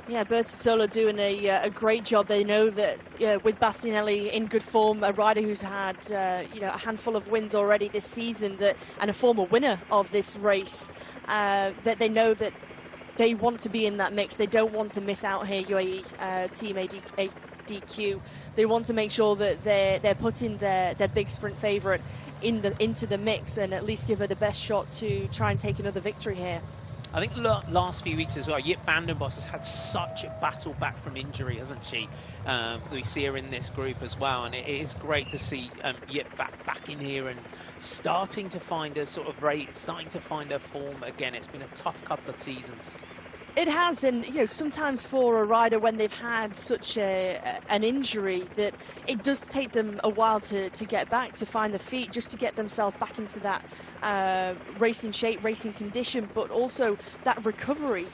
[SPEAKER 2] Yeah, Bertit Zola doing a great job. They know that with Bastianelli in good form, a rider who's had a handful of wins already this season, and a former winner of this race, that they know that they want to be in that mix. They don't want to miss out here, UAE Team ADQ. They want to make sure that they're putting their big sprint favourite into the mix and at least give her the best shot to try and take another victory here.
[SPEAKER 1] I think last few weeks as well, Jip van den Bos has had such a battle back from injury, hasn't she? We see her in this group as well, and it is great to see Jip back in here and starting to find her sort of rate, starting to find her form again. It's been a tough couple of seasons.
[SPEAKER 2] It has, and sometimes for a rider when they've had such an injury, that it does take them a while to get back, to find the feet, just to get themselves back into that racing shape, racing condition. But also that recovery,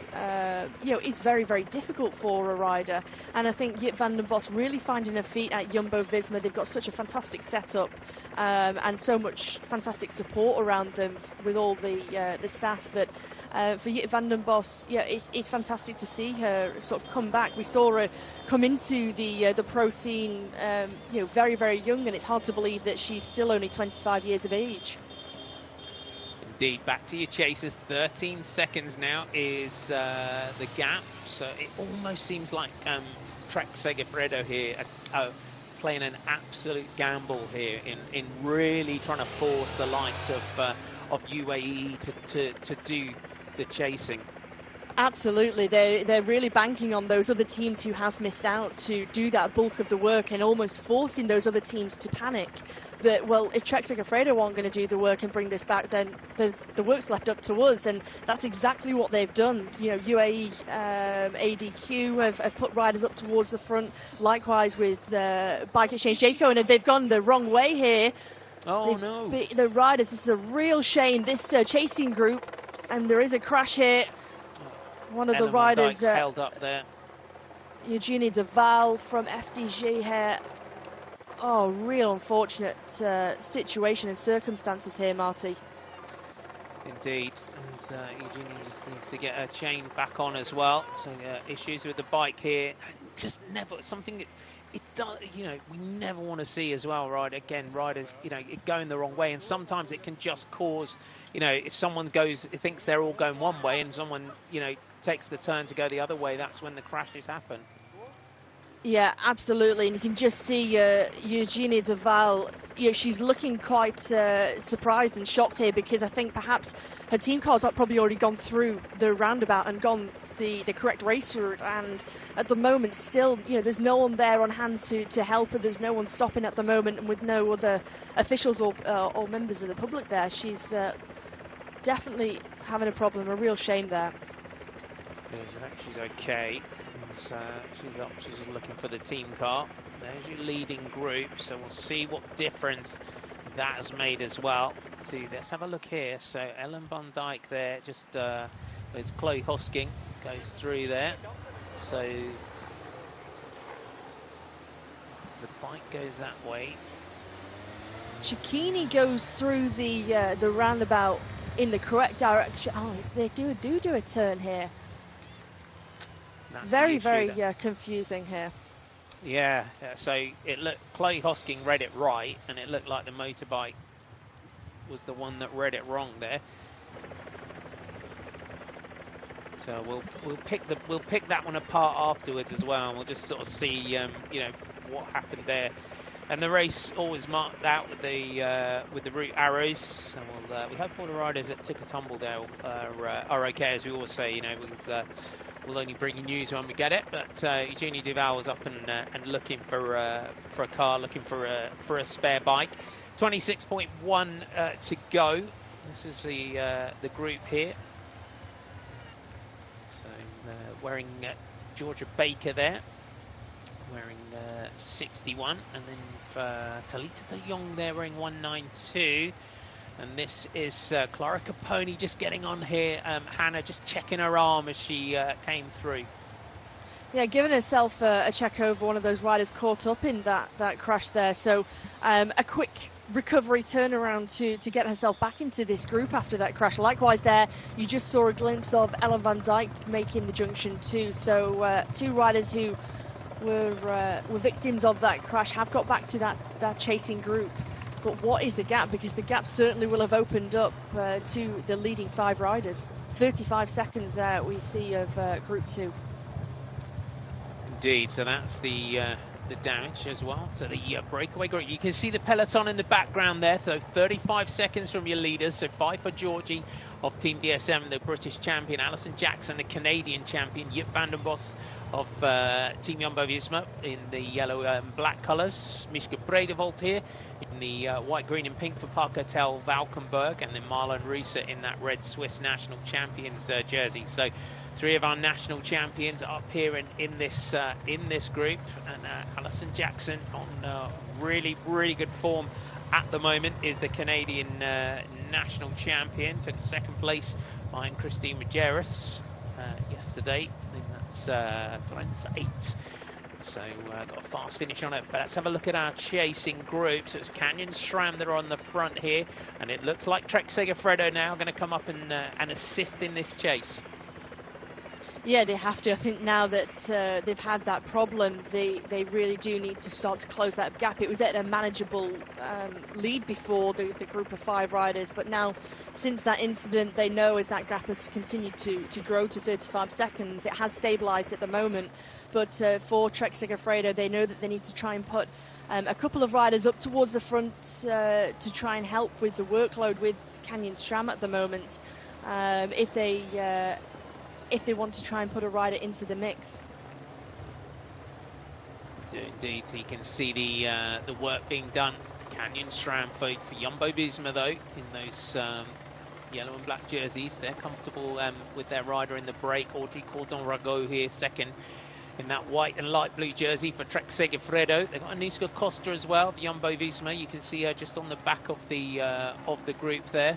[SPEAKER 2] is very, very difficult for a rider. And I think Jip van den Bos really finding her feet at Jumbo-Visma. They've got such a fantastic setup and so much fantastic support around them with all the staff that. For Jip van den Bos, it's fantastic to see her sort of come back. We saw her come into the pro scene, very, very young, and it's hard to believe that she's still only 25 years of age.
[SPEAKER 1] Indeed, back to your chasers. 13 seconds now is the gap, so it almost seems like Trek Segafredo here playing an absolute gamble here in really trying to force the likes of UAE to do the chasing.
[SPEAKER 2] Absolutely, they're really banking on those other teams who have missed out to do that bulk of the work and almost forcing those other teams to panic. That, well, if Trek Segafredo aren't going to do the work and bring this back, then the work's left up to us, and that's exactly what they've done. UAE ADQ have put riders up towards the front. Likewise with Bike Exchange Jayco, and they've gone the wrong way here.
[SPEAKER 1] Oh no!
[SPEAKER 2] The riders, this is a real shame. This chasing group, and there is a crash here. One of the riders
[SPEAKER 1] held up there.
[SPEAKER 2] Eugenie Deval from FDG here. Oh, real unfortunate situation and circumstances here, Marty.
[SPEAKER 1] Indeed. Eugenie just needs to get her chain back on as well. So issues with the bike here. Just never something that it does. We never want to see as well, right? Again, riders, it going the wrong way, and sometimes it can just cause, if someone thinks they're all going one way, and someone, takes the turn to go the other way, that's when the crashes happen.
[SPEAKER 2] Yeah, absolutely, and you can just see Eugenie Deval. She's looking quite surprised and shocked here, because I think perhaps her team car's probably already gone through the roundabout and gone the correct race route, and at the moment still, there's no one there on hand to help her. There's no one stopping at the moment, and with no other officials or members of the public there, she's definitely having a problem. A real shame there.
[SPEAKER 1] She's okay. She's up. She's just looking for the team car. There's your leading group, so we'll see what difference that has made as well. Let's have a look here. So Ellen van Dijk there, just it's Chloe Hosking goes through there. So the bike goes that way.
[SPEAKER 2] Cecchini goes through the roundabout in the correct direction. Oh, they do a turn here.
[SPEAKER 1] That's
[SPEAKER 2] very confusing here.
[SPEAKER 1] Yeah, so it looked, Chloe Hosking read it right, and it looked like the motorbike was the one that read it wrong there. So we'll pick that one apart afterwards as well, and we'll just sort of see you know, what happened there. And the race always marked out with the route arrows. And we hope all the riders at Ticker Tumbledale are okay, as we always say. You know, we'll only bring you news when we get it. But Eugenie Duval was up and looking for a car, looking for a spare bike. 26.1 to go. This is the group here. So wearing Georgia Baker there, wearing 61, and then Talita de Jong there wearing 192. And this is Clara Caponi just getting on here. Hannah just checking her arm as she came through.
[SPEAKER 2] Yeah, giving herself a check over one of those riders caught up in that crash there. So a quick recovery turnaround to get herself back into this group after that crash. Likewise there, you just saw a glimpse of Ellen van Dijk making the junction too. So two riders who were victims of that crash have got back to that chasing group. But what is the gap? Because the gap certainly will have opened up to the leading 5 riders. 35 seconds there we see of Group 2.
[SPEAKER 1] Indeed, so that's the damage as well. So the breakaway group, you can see the peloton in the background there. So 35 seconds from your leaders. So 5 for Georgie of Team DSM, the British champion. Alison Jackson, the Canadian champion. Jip van den Bos of Team Jumbo-Visma in the yellow and black colours. Mischke Bredevold here in the white, green and pink for Park-Hotel Valkenburg. And then Marlon Ruser in that red Swiss national champions jersey. So 3 of our national champions up here in this group, and Alison Jackson on really good form at the moment is the Canadian national champion. Took 2nd place behind Christine Majerus yesterday. I think that's Drenthe 8. So got a fast finish on it. But let's have a look at our chasing group. So it's Canyon SRAM that are on the front here, and it looks like Trek Segafredo now going to come up and assist in this chase.
[SPEAKER 2] Yeah, they have to. I think now that they've had that problem, they really do need to start to close that gap. It was at a manageable lead before, the group of 5 riders, but now since that incident, they know as that gap has continued to grow to 35 seconds, it has stabilised at the moment. But for Trek Segafredo, they know that they need to try and put a couple of riders up towards the front to try and help with the workload with Canyon SRAM at the moment. If they want to try and put a rider into the mix.
[SPEAKER 1] Indeed, so you can see the work being done. Canyon SRAM for Jumbo-Visma though, in those yellow and black jerseys. They're comfortable with their rider in the break. Audrey Cordon-Rago here 2nd in that white and light blue jersey for Trek Segafredo. They've got Aniska Costa as well, the Jumbo-Visma. You can see her just on the back of the group there.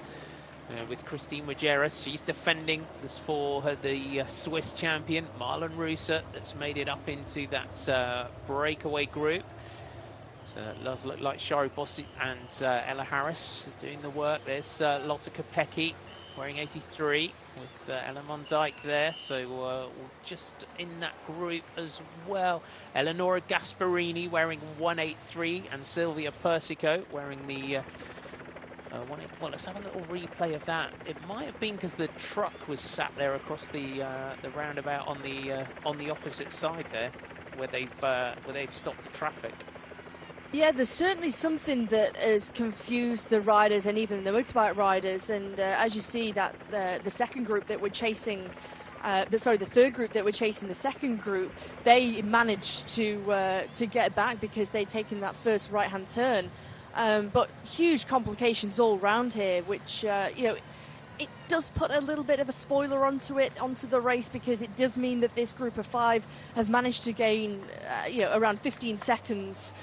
[SPEAKER 1] With Christine Majerus, she's defending this for her, the Swiss champion, Marlon Ruser, that's made it up into that breakaway group. So it does look like Shari Bossi and Ella Harris doing the work. There's Lotte Kopecky wearing 83 with Ellen van Dijk there. So we're just in that group as well. Eleonora Gasparini wearing 183 and Sylvia Persico wearing the well, let's have a little replay of that. It might have been because the truck was sat there across the roundabout on the opposite side there, where they've stopped the traffic.
[SPEAKER 2] Yeah, there's certainly something that has confused the riders and even the motorbike riders. And as you see, that the second group that were chasing, the third group that were chasing the second group, they managed to get back because they'd taken that first right-hand turn. But huge complications all around here, which, you know, it does put a little bit of a spoiler onto the race, because it does mean that this group of 5 have managed to gain, you know, around 15 seconds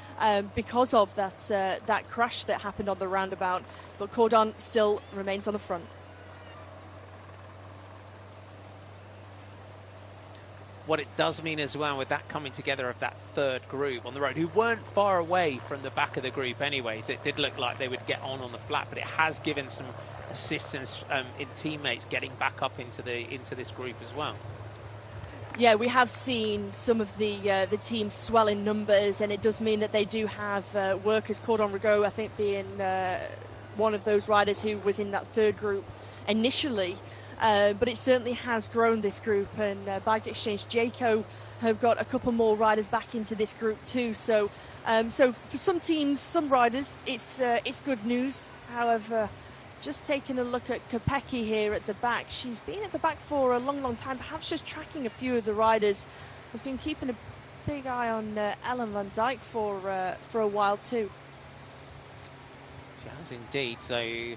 [SPEAKER 2] because of that crash that happened on the roundabout. But Cordon still remains on the front.
[SPEAKER 1] What it does mean as well with that coming together of that third group on the road, who weren't far away from the back of the group anyways, it did look like they would get on the flat, but it has given some assistance in teammates getting back up into this group as well.
[SPEAKER 2] Yeah, we have seen some of the teams swell in numbers, and it does mean that they do have workers. Cordon-Rago, I think, being one of those riders who was in that third group initially. but it certainly has grown this group, and Bike Exchange Jayco have got a couple more riders back into this group too. So so for some teams, some riders, it's good news. However, just taking a look at Kopecky here at the back, she's been at the back for a long time, perhaps just tracking a few of the riders. Has been keeping a big eye on Ellen van Dijk for a while too.
[SPEAKER 1] She has indeed. So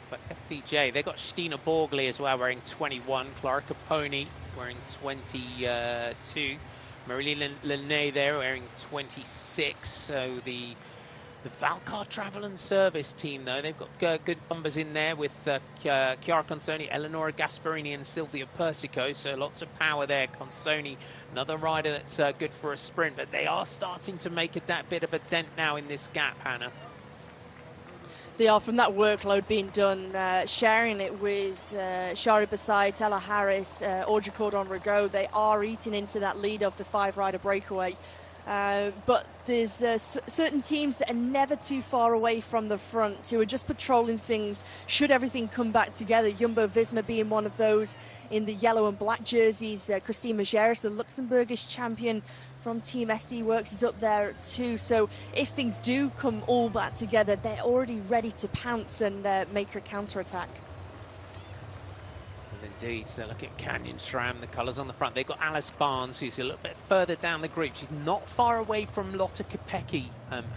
[SPEAKER 1] for FDJ, they've got Stina Borgley as well, wearing 21. Clara Caponi wearing 22. Marie Linné there wearing 26. So the Valcar Travel and Service team, though, they've got good numbers in there with Chiara Consoni, Eleonora Gasparini and Silvia Persico, so lots of power there. Consoni, another rider that's good for a sprint, but they are starting to make that bit of a dent now in this gap, Hannah.
[SPEAKER 2] They are, from that workload being done, sharing it with Shari Basai, Tella Harris, Audrey Cordon-Rago. They are eating into that lead of the 5-rider breakaway. But there's certain teams that are never too far away from the front, who are just patrolling things should everything come back together. Jumbo-Visma being one of those in the yellow and black jerseys. Christine Majerus, the Luxembourgish champion from Team SD Works, is up there too. So if things do come all back together, they're already ready to pounce and make a counter-attack.
[SPEAKER 1] Indeed, so look at Canyon SRAM, the colours on the front. They've got Alice Barnes, who's a little bit further down the group. She's not far away from Lotte Kopecky,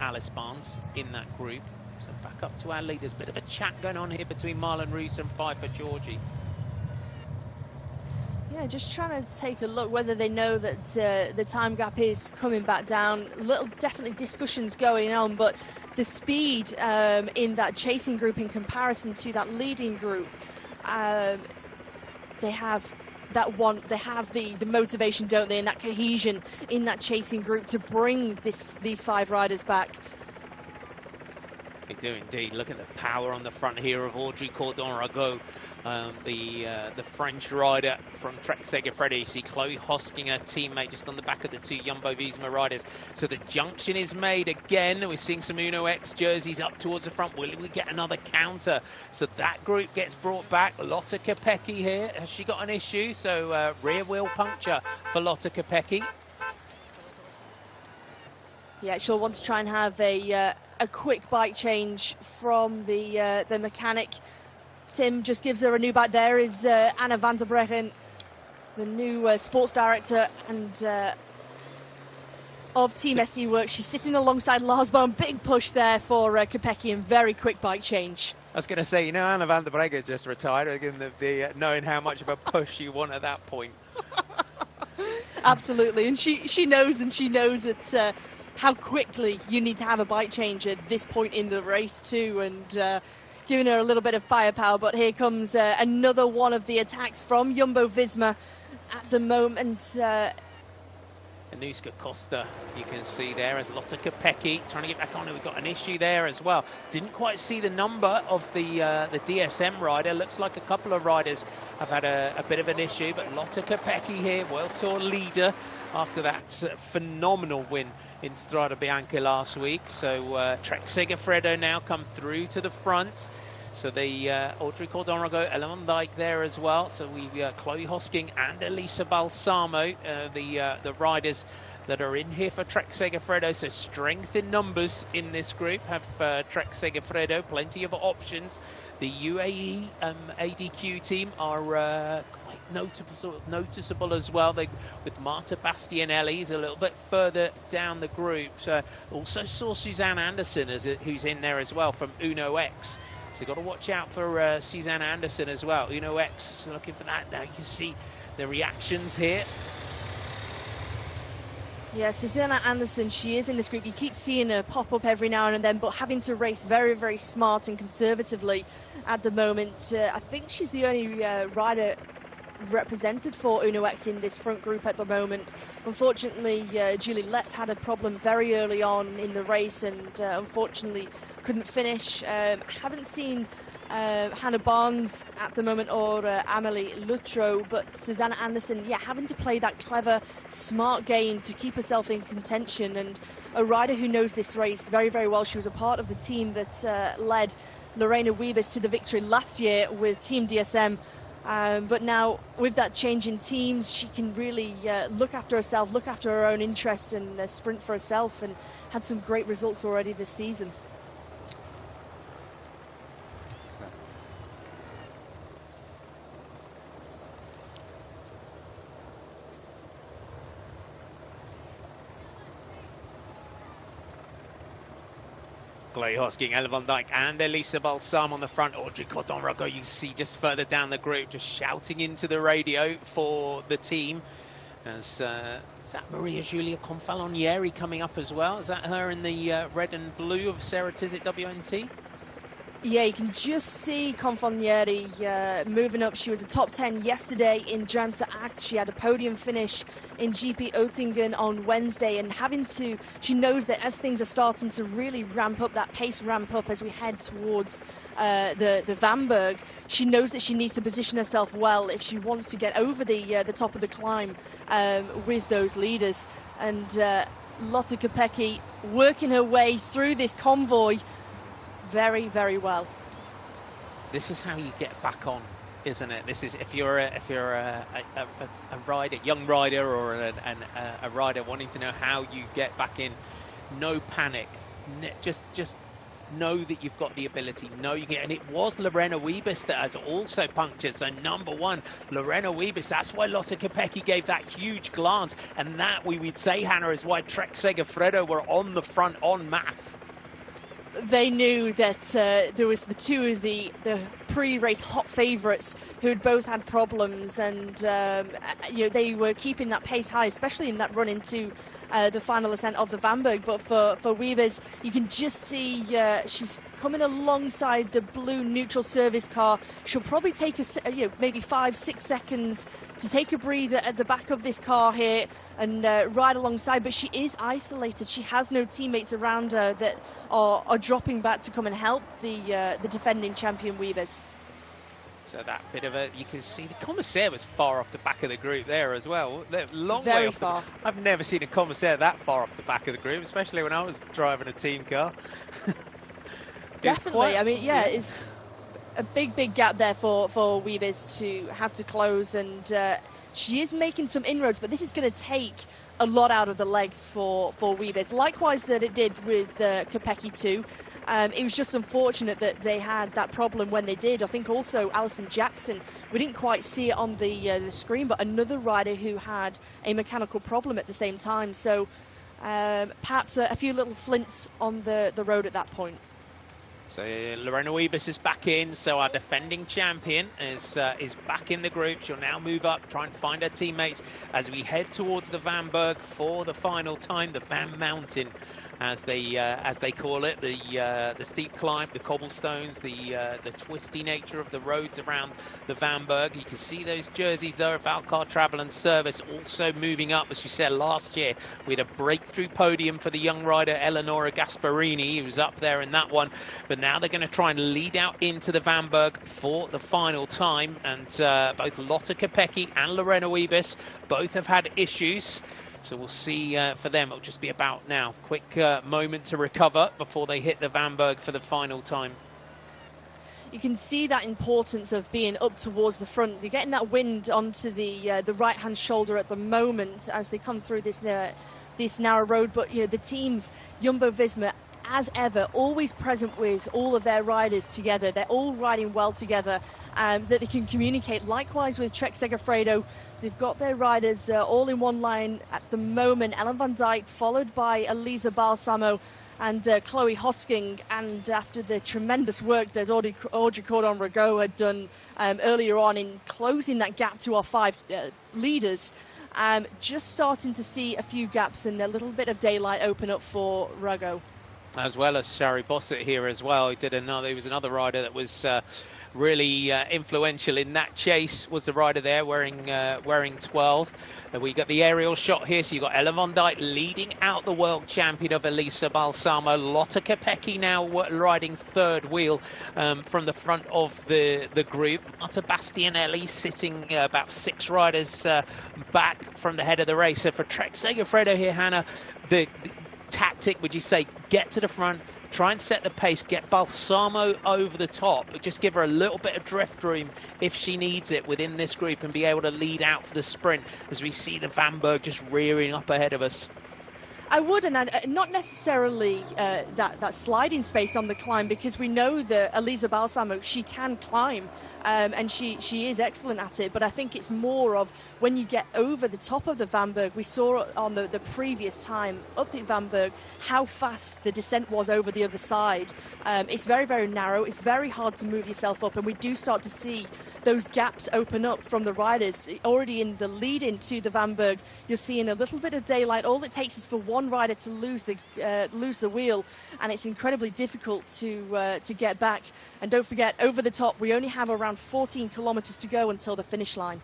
[SPEAKER 1] Alice Barnes, in that group. So back up to our leaders. Bit of a chat going on here between Marlon Roos and Pfeiffer Georgie.
[SPEAKER 2] Yeah, just trying to take a look whether they know that the time gap is coming back down. Definitely discussions going on, but the speed in that chasing group in comparison to that leading group, they have that one. They have the motivation, don't they, and that cohesion in that chasing group to bring these 5 riders back.
[SPEAKER 1] They do indeed. Look at the power on the front here of Audrey Cordon-Rago, the French rider from Trek Segafredo. You see Chloe Hosking, her teammate, just on the back of the 2 Jumbo-Visma riders. So the junction is made again. We're seeing some Uno X jerseys up towards the front. Will we get another counter? So that group gets brought back. Lotte Kopecky here. Has she got an issue? So rear wheel puncture for Lotte Kopecky.
[SPEAKER 2] Yeah, she'll want to try and have a quick bike change from the mechanic. Tim just gives her a new bike. There is Anna van der Breggen, the new sports director and of Team SD Works. She's sitting alongside Lars Bohm. Big push there for Kopecky and very quick bike change.
[SPEAKER 1] I was going to say, you know, Anna van der Breggen just retired, again, knowing how much of a push you want at that point.
[SPEAKER 2] Absolutely, and she knows it's how quickly you need to have a bike change at this point in the race too, and giving her a little bit of firepower. But here comes another one of the attacks from Jumbo-Visma at the moment.
[SPEAKER 1] Anuska Costa, you can see there, as Lotte Kopecky trying to get back on. We've got an issue there as well. Didn't quite see the number of the DSM rider. Looks like a couple of riders have had a bit of an issue, but Lotte Kopecky here, World Tour leader, after that phenomenal win in Strade Bianche last week. So Trek Segafredo now come through to the front. So the Audrey Cordon-Rago, Ellen van Dijk there as well. So we've Chloe Hosking and Elisa Balsamo, the riders that are in here for Trek Segafredo. So strength in numbers in this group have Trek Segafredo, plenty of options. The UAE ADQ team are quite noticeable as well. With Marta Bastianelli is a little bit further down the group. Also saw Suzanne Anderson who's in there as well from Uno X. So you've got to watch out for Suzanne Anderson as well. Uno X looking for that. Now you can see the reactions here.
[SPEAKER 2] Yeah, Susanna Anderson, she is in this group. You keep seeing her pop up every now and then, but having to race very, very smart and conservatively at the moment. I think she's the only rider represented for Uno X in this front group at the moment. Unfortunately, Julie Lett had a problem very early on in the race and unfortunately couldn't finish. Haven't seen Hannah Barnes at the moment or Amelie Luttrow, but Susanna Anderson, yeah, having to play that clever, smart game to keep herself in contention, and a rider who knows this race very, very well. She was a part of the team that led Lorena Wiebes to the victory last year with Team DSM. But now, with that change in teams, she can really look after herself, look after her own interests, and sprint for herself, and had some great results already this season.
[SPEAKER 1] Chloe Hosking, Ellen van Dijk and Elisa Balsam on the front. Audrey Cordon-Rago, you see just further down the group, just shouting into the radio for the team. As, is that Maria Julia Confalonieri coming up as well? Is that her in the red and blue of Sarah Tizet WNT?
[SPEAKER 2] Yeah, you can just see Confalonieri moving up. She was a top 10 yesterday in Drenthe Act. She had a podium finish in GP Oettingen on Wednesday, and she knows that as things are starting to really ramp up, that pace ramp up as we head towards the Vanberg, she knows that she needs to position herself well if she wants to get over the top of the climb with those leaders. And Lotte Kopecky working her way through this convoy very, very well.
[SPEAKER 1] This is how you get back on, isn't it? This is if you're a rider, young rider, or a rider wanting to know how you get back in. No panic. Just know that you've got the ability. Know you can. And it was Lorena Wiebes that has also punctured. So number one, Lorena Wiebes. That's why Lotte Kopecky gave that huge glance, and that we would say, Hannah, is why Trek Segafredo were on the front en masse.
[SPEAKER 2] They knew that there was the two of the pre-race hot favourites who had both had problems, and they were keeping that pace high, especially in that run into the final ascent of the Vanberg. But for Wiebes, you can just see she's coming alongside the blue neutral service car. She'll probably take maybe 5-6 seconds to take a breather at the back of this car here and ride alongside, but she is isolated. She has no teammates around her that are dropping back to come and help the defending champion Wiebes.
[SPEAKER 1] So that bit of you can see the commissaire was far off the back of the group there as well. Long
[SPEAKER 2] Very
[SPEAKER 1] way off
[SPEAKER 2] far.
[SPEAKER 1] I've never seen a commissaire that far off the back of the group, especially when I was driving a team car.
[SPEAKER 2] Definitely. I mean, yeah, it's a big gap there for Wiebes to have to close, and she is making some inroads, but this is going to take a lot out of the legs for Wiebes. Likewise that it did with Kopecky too. It was just unfortunate that they had that problem when they did. I think also Alison Jackson, we didn't quite see it on the screen, but another rider who had a mechanical problem at the same time. So perhaps a few little flints on the road at that point.
[SPEAKER 1] So Lorena Wiebes is back in, so our defending champion is back in the group. She'll now move up, try and find her teammates as we head towards the Vanberg for the final time, the Van Mountain, as they call it, the steep climb, the cobblestones, the twisty nature of the roads around the Vanberg. You can see those jerseys there of Valcar Travel and Service also moving up. As we said last year, we had a breakthrough podium for the young rider Eleonora Gasparini, who was up there in that one. But now they're going to try and lead out into the Vanberg for the final time. And both Lotte Kopecky and Lorena Wiebes both have had issues. So we'll see for them. It'll just be about now. Quick moment to recover before they hit the Vanberg for the final time.
[SPEAKER 2] You can see that importance of being up towards the front. You're getting that wind onto the right-hand shoulder at the moment as they come through this narrow road. But the teams, Jumbo-Visma, as ever, always present with all of their riders together. They're all riding well together, that they can communicate. Likewise with Trek Segafredo, they've got their riders all in one line at the moment. Ellen van Dijk, followed by Elisa Balsamo and Chloe Hosking. And after the tremendous work that Audrey Cordon-Rago had done earlier on in closing that gap to our 5 leaders, just starting to see a few gaps and a little bit of daylight open up for Rago.
[SPEAKER 1] As well as Shari Bossett here as well. He was another rider that was really influential in that chase. Was the rider there wearing 12. We got the aerial shot here. So you got Ellen van Dijk leading out the world champion of Elisa Balsamo. Lotte Kopecky now riding third wheel from the front of the group. Marta Bastianelli sitting about 6 riders back from the head of the race. So for Trek Segafredo here, Hannah, the tactic, would you say, get to the front, try and set the pace, get Balsamo over the top, but just give her a little bit of drift room if she needs it within this group and be able to lead out for the sprint as we see the Vanberg just rearing up ahead of us.
[SPEAKER 2] I would, and not necessarily that sliding space on the climb, because we know that Elisa Balsamo, she can climb, and she is excellent at it. But I think it's more of when you get over the top of the Vanberg. We saw on the previous time up the Vanberg how fast the descent was over the other side. It's very, very narrow. It's very hard to move yourself up, and we do start to see those gaps open up from the riders. Already in the lead into the Vanberg, you're seeing a little bit of daylight. All it takes is for one rider to lose the wheel, and it's incredibly difficult to get back. And don't forget, over the top, we only have around 14 kilometers to go until the finish line.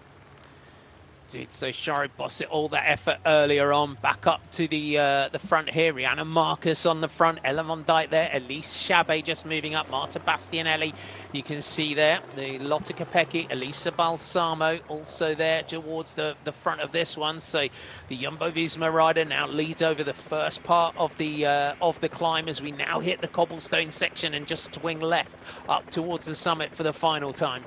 [SPEAKER 1] Dude, so Shari Bossett, all that effort earlier on, back up to the front here. Rihanna Marcus on the front, Ella Van Dijk there, Elise Chabet just moving up, Marta Bastianelli, you can see there, the Lotte Kopecky, Elisa Balsamo also there towards the front of this one. So the Jumbo-Visma rider now leads over the first part of the climb as we now hit the cobblestone section and just swing left up towards the summit for the final time.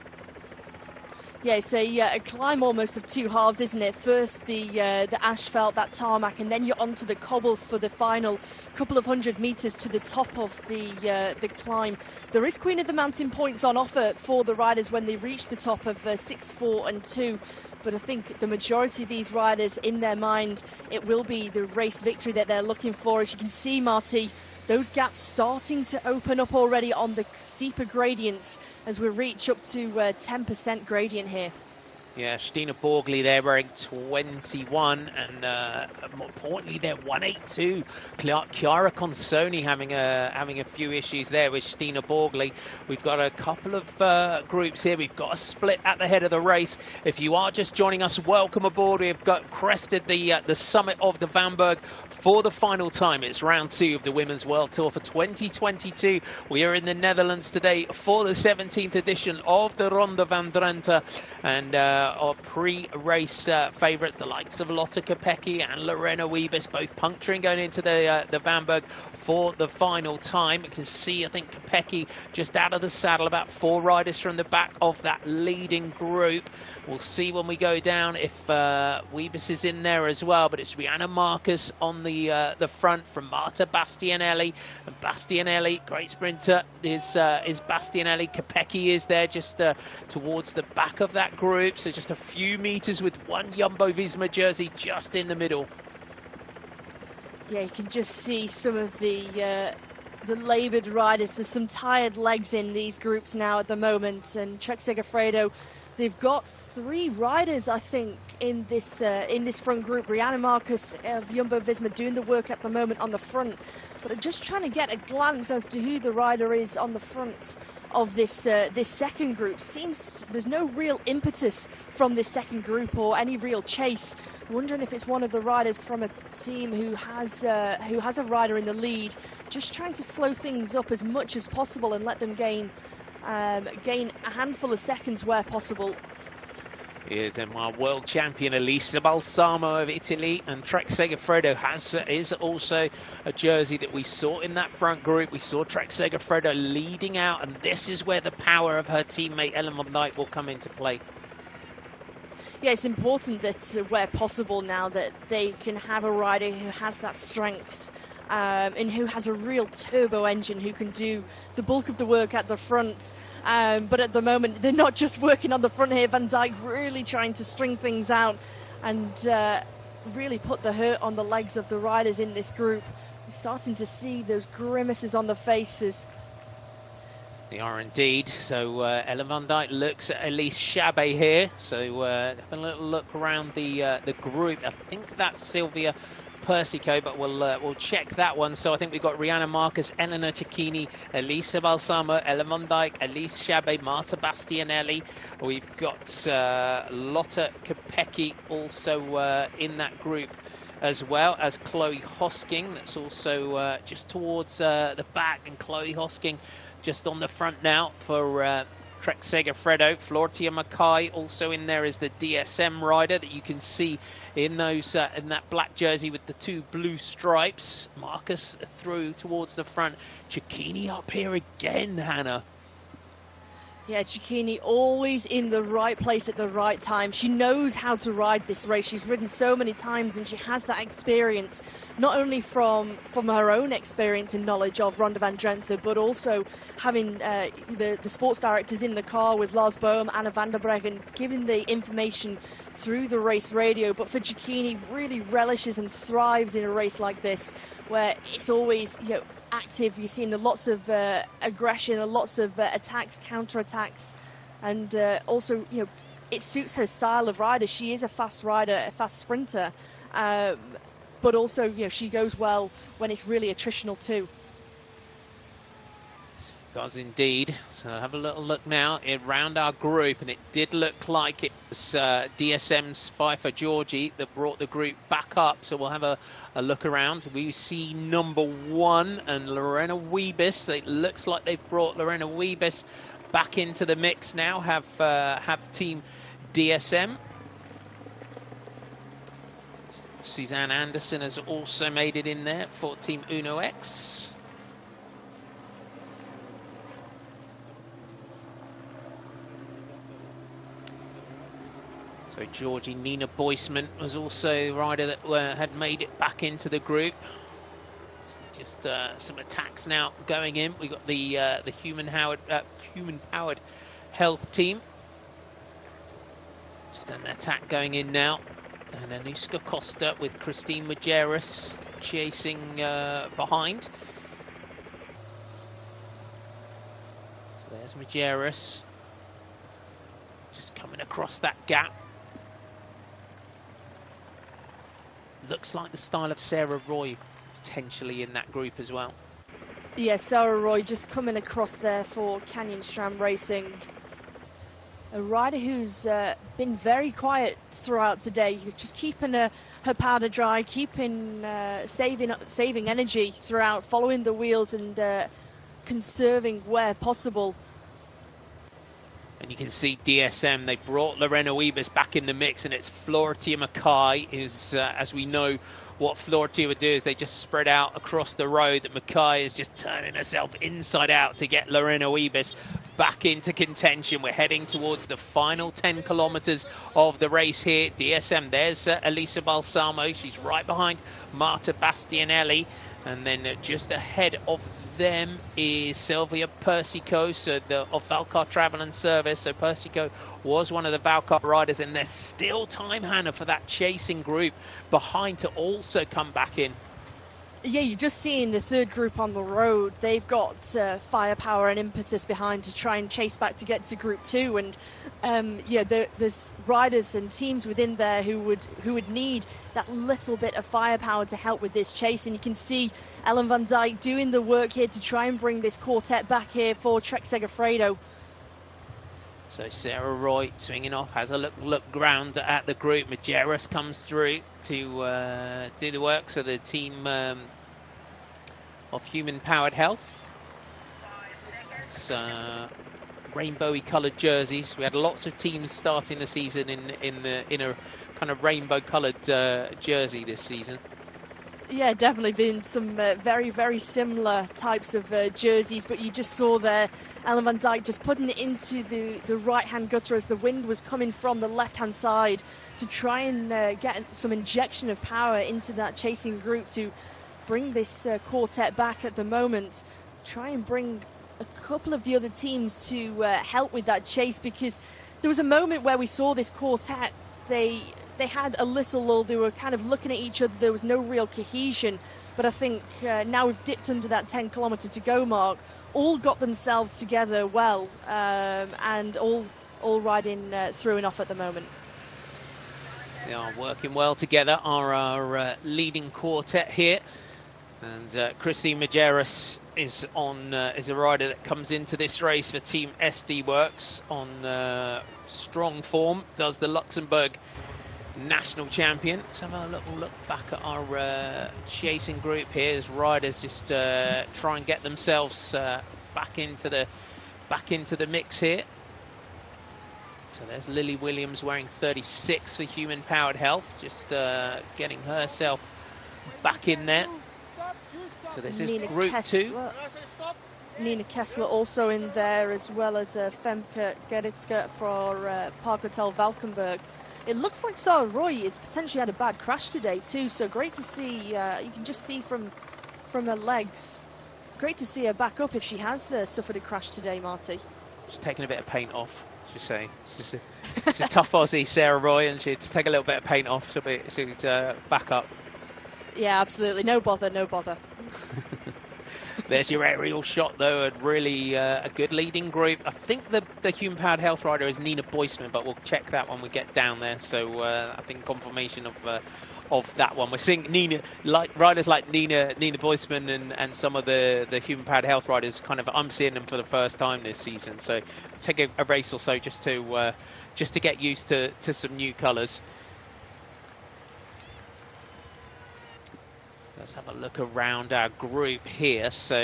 [SPEAKER 2] Yeah, it's a climb almost of two halves, isn't it? First the asphalt, that tarmac, and then you're onto the cobbles for the final couple of 100 meters to the top of the climb. There is Queen of the Mountain points on offer for the riders when they reach the top of 6, 4 and 2. But I think the majority of these riders, in their mind, it will be the race victory that they're looking for. As you can see, Marty, those gaps starting to open up already on the steeper gradients as we reach up to 10% gradient here.
[SPEAKER 1] Yeah, Stina Borgli there wearing 21, and more importantly there 182. Chiara Consoni having a few issues there with Stina Borgli. We've got a couple of groups here. We've got a split at the head of the race. If you are just joining us, welcome aboard. We've got crested the summit of the Vanberg for the final time. It's round 2 of the Women's World Tour for 2022. We are in the Netherlands today for the 17th edition of the Ronde van Drenthe, and our pre-race favourites, the likes of Lotte Kopecky and Lorena Wiebes, both puncturing going into the Vanberg for the final time. You can see, I think, Kopecky just out of the saddle, about 4 riders from the back of that leading group. We'll see when we go down if Wiebes is in there as well, but it's Rihanna Marcus on the front from Marta Bastianelli. And Bastianelli, great sprinter, is Bastianelli. Kopecky is there just towards the back of that group, so just a few meters with one Jumbo-Visma jersey just in the middle.
[SPEAKER 2] Yeah, you can just see some of the laboured riders. There's some tired legs in these groups now at the moment, and Trek Segafredo, they've got 3 riders, I think, in this front group. Rihanna Marcus of Jumbo-Visma doing the work at the moment on the front, but I'm just trying to get a glance as to who the rider is on the front of this second group. Seems there's no real impetus from this second group or any real chase. I'm wondering if it's one of the riders from a team who has a rider in the lead, just trying to slow things up as much as possible and let them gain a handful of seconds where possible.
[SPEAKER 1] Here's our world champion Elisa Balsamo of Italy, and Trek Segafredo is also a jersey that we saw in that front group. We saw Trek Segafredo leading out, and this is where the power of her teammate Ellen Van Dijk will come into play.
[SPEAKER 2] Yeah, it's important that where possible now that they can have a rider who has that strength and who has a real turbo engine, who can do the bulk of the work at the front. But at the moment, they're not just working on the front here. Van Dijk really trying to string things out and really put the hurt on the legs of the riders in this group. We're starting to see those grimaces on the faces.
[SPEAKER 1] They are indeed. So Ella Van Dijk looks at Elise Chabet here. So have a little look around the group. I think that's Silvia Persico, but we'll check that one. So I think we've got Rihanna Marcus, Elena Cecchini, Elisa Balsamo, Ella Van Dijk, Elise Chabet, Marta Bastianelli. We've got Lotte Kopecky also in that group, as well as Chloe Hosking. That's also just towards the back, and Chloe Hosking just on the front now for Trek Segafredo. Florentia Mackay also in there is the DSM rider that you can see in those in that black jersey with the 2 blue stripes. Marcus through towards the front. Cecchini up here again, Hannah.
[SPEAKER 2] Yeah, Cecchini always in the right place at the right time. She knows how to ride this race. She's ridden so many times and she has that experience, not only from her own experience and knowledge of Ronde van Drenthe, but also having the sports directors in the car with Lars Bohm, Anna van der Breggen, giving the information through the race radio. But for Cecchini, really relishes and thrives in a race like this, where it's always, you know, active. You're seeing lots of aggression, lots of attacks, counter-attacks, and also, you know, it suits her style of rider. She is a fast rider, a fast sprinter, but also, you know, she goes well when it's really attritional too.
[SPEAKER 1] Does indeed. So have a little look now around our group, and it did look like it was DSM's Pfeiffer Georgie that brought the group back up. So we'll have a look around. We see number 1 and Lorena Wiebes. It looks like they've brought Lorena Wiebes back into the mix now. Have team DSM. Suzanne Anderson has also made it in there for team Uno X. So Georgie Nina Boisman was also a rider that had made it back into the group. So just some attacks now going in. We got the human-powered health team. Just an attack going in now. And Anuska Costa with Christine Majerus chasing behind. So there's Majerus. Just coming across that gap. Looks like the style of Sarah Roy potentially in that group as well.
[SPEAKER 2] Yeah, Sarah Roy just coming across there for Canyon SRAM Racing. A rider who's been very quiet throughout today, just keeping her powder dry, keeping saving energy throughout, following the wheels and conserving where possible.
[SPEAKER 1] And you can see DSM, they brought Lorena Wiebes back in the mix, and it's Florentia Mackay is, as we know, what Florentia would do is they just spread out across the road, that Mackay is just turning herself inside out to get Lorena Wiebes back into contention. We're heading towards the final 10 kilometers of the race here. DSM, there's Elisa Balsamo. She's right behind Marta Bastianelli. And then just ahead of them is Sylvia Persico, so of Valcar Travel and Service. So Persico was one of the Valcar riders, and there's still time, Hannah, for that chasing group behind to also come back in.
[SPEAKER 2] Yeah, you're just seeing the third group on the road. They've got firepower and impetus behind to try and chase back to get to Group 2. And yeah, there's riders and teams within there who would need that little bit of firepower to help with this chase. And you can see Ellen van Dijk doing the work here to try and bring this quartet back here for Trek Segafredo.
[SPEAKER 1] So Sarah Roy swinging off, has a look round at the group. Majerus comes through to do the work. So the team of human-powered health. It's rainbowy coloured jerseys. We had lots of teams starting the season in a kind of rainbow-coloured jersey this season.
[SPEAKER 2] Yeah, definitely been some very, very similar types of jerseys, but you just saw there Ellen van Dijk just putting it into the right-hand gutter as the wind was coming from the left-hand side to try and get some injection of power into that chasing group to bring this quartet back at the moment. Try and bring a couple of the other teams to help with that chase, because there was a moment where we saw this quartet, they had a little lull, they were kind of looking at each other, there was no real cohesion, but I think now we've dipped under that 10 kilometre to go mark, all got themselves together well, and all riding through and off at the moment.
[SPEAKER 1] They are working well together, our leading quartet here. And Christine Majerus is a rider that comes into this race for Team SD Works on strong form, does the Luxembourg national champion. Let's have a little look back at our chasing group here as riders just try and get themselves back into the mix here. So there's Lily Williams wearing 36 for Human Powered Health, just getting herself back in there. So this is Group 2.
[SPEAKER 2] Nina Kessler also in there, as well as Femke Gerritske for Park Hotel Valkenburg. It looks like Sarah Roy has potentially had a bad crash today too, so great to see. You can just see from her legs. Great to see her back up if she has suffered a crash today, Marty.
[SPEAKER 1] She's taking a bit of paint off, should say. She's a tough Aussie, Sarah Roy, and she'll just take a little bit of paint off. She'll back up.
[SPEAKER 2] Yeah, absolutely. No bother, no bother.
[SPEAKER 1] There's your aerial shot, though, and really a good leading group. I think the Human Powered Health rider is Nina Boisman, but we'll check that when we get down there. So I think confirmation of that one. We're seeing riders like Nina Boisman and some of the Human Powered Health riders. I'm seeing them for the first time this season. So take a race or so just to get used to some new colours. Let's have a look around our group here. So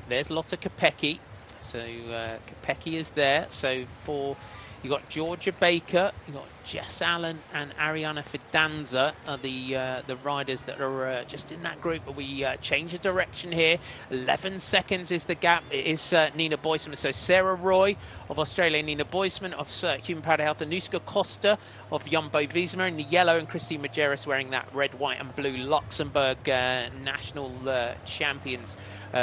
[SPEAKER 1] there's Lotte Kopecky. So Kopecky is there. So you've got Georgia Baker, you've got Jess Allen and Ariana Fidanza are the riders that are just in that group. But we change the direction here. 11 seconds is the gap. It is Nina Boisman. So Sarah Roy of Australia, Nina Boisman of Human Powered Health, Anuska Costa of Jumbo Visma in the yellow, and Christine Majerus wearing that red, white and blue Luxembourg national champions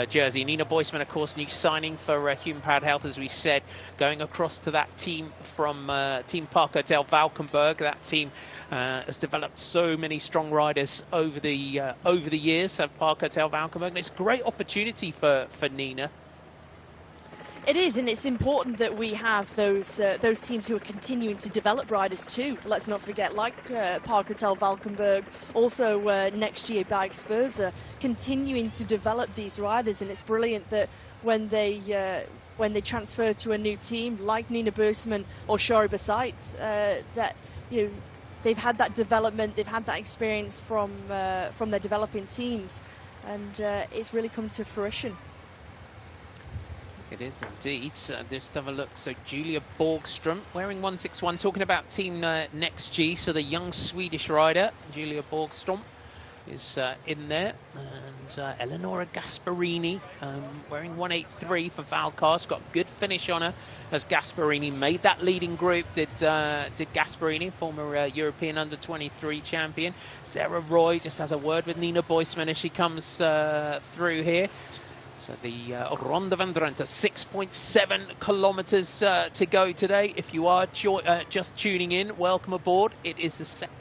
[SPEAKER 1] jersey. Nina Boisman, of course, new signing for Human Powered Health, as we said, going across to that team from Team Park Hotel Valkenburg. That team has developed so many strong riders over the years of Park Hotel Valkenburg, and it's a great opportunity for Nina.
[SPEAKER 2] It is, and it's important that we have those teams who are continuing to develop riders too. Let's not forget, like Park Hotel Valkenburg, also next year Bike Spurs are continuing to develop these riders, and it's brilliant that when they transfer to a new team like Nina Boisman or Shari Basait, that they've had that development, they've had that experience from their developing teams, and it's really come to fruition.
[SPEAKER 1] It is indeed. Just have a look. So Julia Borgström wearing 161, talking about Team Next G. So the young Swedish rider, Julia Borgström, is in there. And Eleonora Gasparini wearing 183 for Valcar. She's got a good finish on her as Gasparini made that leading group. Did Gasparini, former European under-23 champion. Sarah Roy just has a word with Nina Boisman as she comes through here. So the Ronde van Drenthe, 6.7 kilometers to go today. If you are just tuning in, welcome aboard. It is the second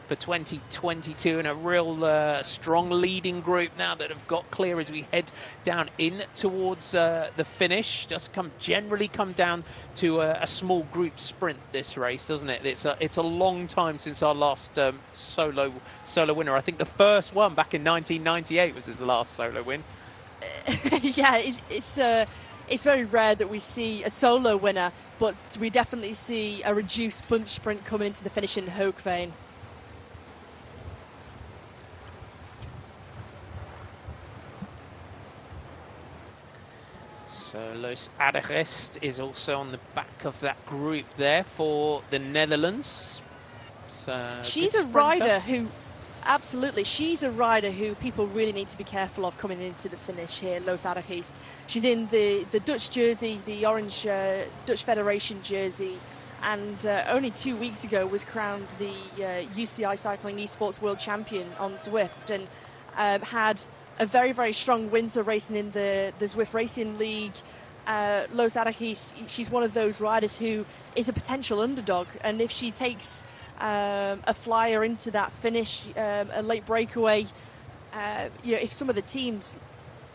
[SPEAKER 1] for 2022, and a real strong leading group now that have got clear as we head down in towards the finish. Just generally come down to a small group sprint this race, doesn't it? It's a long time since our last solo winner. I think the first one back in 1998 was his last solo win.
[SPEAKER 2] Yeah, it's very rare that we see a solo winner, but we definitely see a reduced bunch sprint coming into the finish in Hoogveen.
[SPEAKER 1] So Loos Aderest is also on the back of that group there for the Netherlands. So
[SPEAKER 2] she's a rider who, absolutely, she's a rider who people really need to be careful of coming into the finish here, Loos Aderest. She's in the Dutch jersey, the orange Dutch Federation jersey, and only 2 weeks ago was crowned the UCI Cycling Esports World Champion on Zwift, and had a very, very strong winter racing in the Zwift Racing League. Loos Aderest, she's one of those riders who is a potential underdog, and if she takes a flyer into that finish, a late breakaway, if some of the teams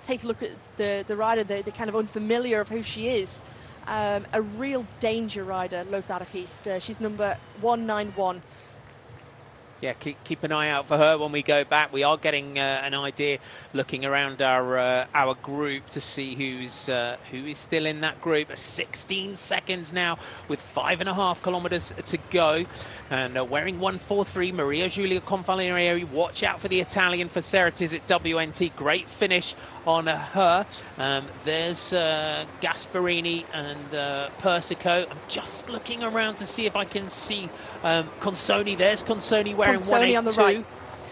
[SPEAKER 2] take a look at the rider, they're kind of unfamiliar of who she is. A real danger rider, Loos Aderest. She's number 191.
[SPEAKER 1] Yeah, keep an eye out for her when we go back. We are getting an idea, looking around our group to see who is still in that group. 16 seconds now, with 5.5 kilometers to go, and wearing 143, Maria Giulia Confalonieri. Watch out for the Italian for Ceretis at WNT. Great finish on her. There's Gasparini and Persico. I'm just looking around to see if I can see Consoni. There's Consoni wearing
[SPEAKER 2] Consoni on the right.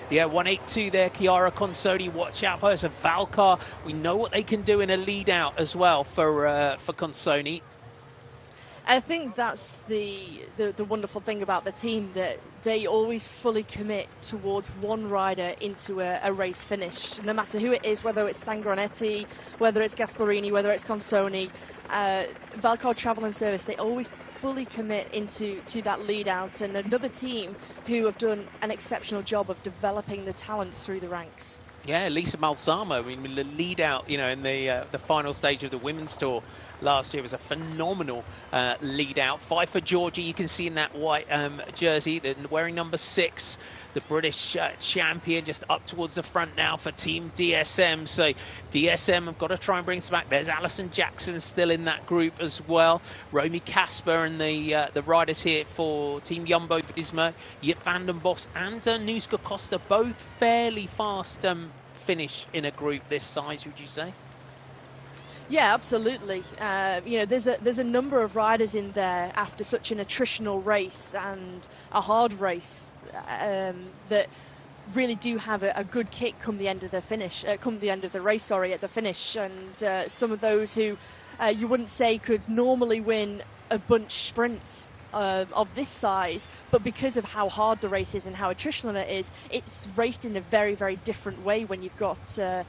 [SPEAKER 1] Yeah, 182 there, Chiara Consoni. Watch out for her. So Valcar, we know what they can do in a lead out as well for Consoni.
[SPEAKER 2] I think that's the wonderful thing about the team, that they always fully commit towards one rider into a race finish, no matter who it is, whether it's Sangranetti, whether it's Gasparini, whether it's Consoni. Valcar Travel and Service, they always fully commit into that lead out, and another team who have done an exceptional job of developing the talent through the ranks.
[SPEAKER 1] Yeah, Lisa Balsamo, I mean, the lead out, you know, in the final stage of the women's tour last year was a phenomenal lead out. 5 for Georgia, you can see in that white jersey, wearing number 6. The British champion just up towards the front now for Team DSM. So DSM have got to try and bring us back. There's Alison Jackson still in that group as well. Romy Kasper and the riders here for Team Jumbo-Visma. Jip van den Bos and Nuska Costa, both fairly fast finish in a group this size, would you say?
[SPEAKER 2] Yeah, absolutely. You know, there's a number of riders in there after such an attritional race and a hard race that really do have a good kick come the end of the finish, come the end of the race, sorry, at the finish. And some of those who you wouldn't say could normally win a bunch sprint of this size, but because of how hard the race is and how attritional it is, it's raced in a very, very different way when you've got so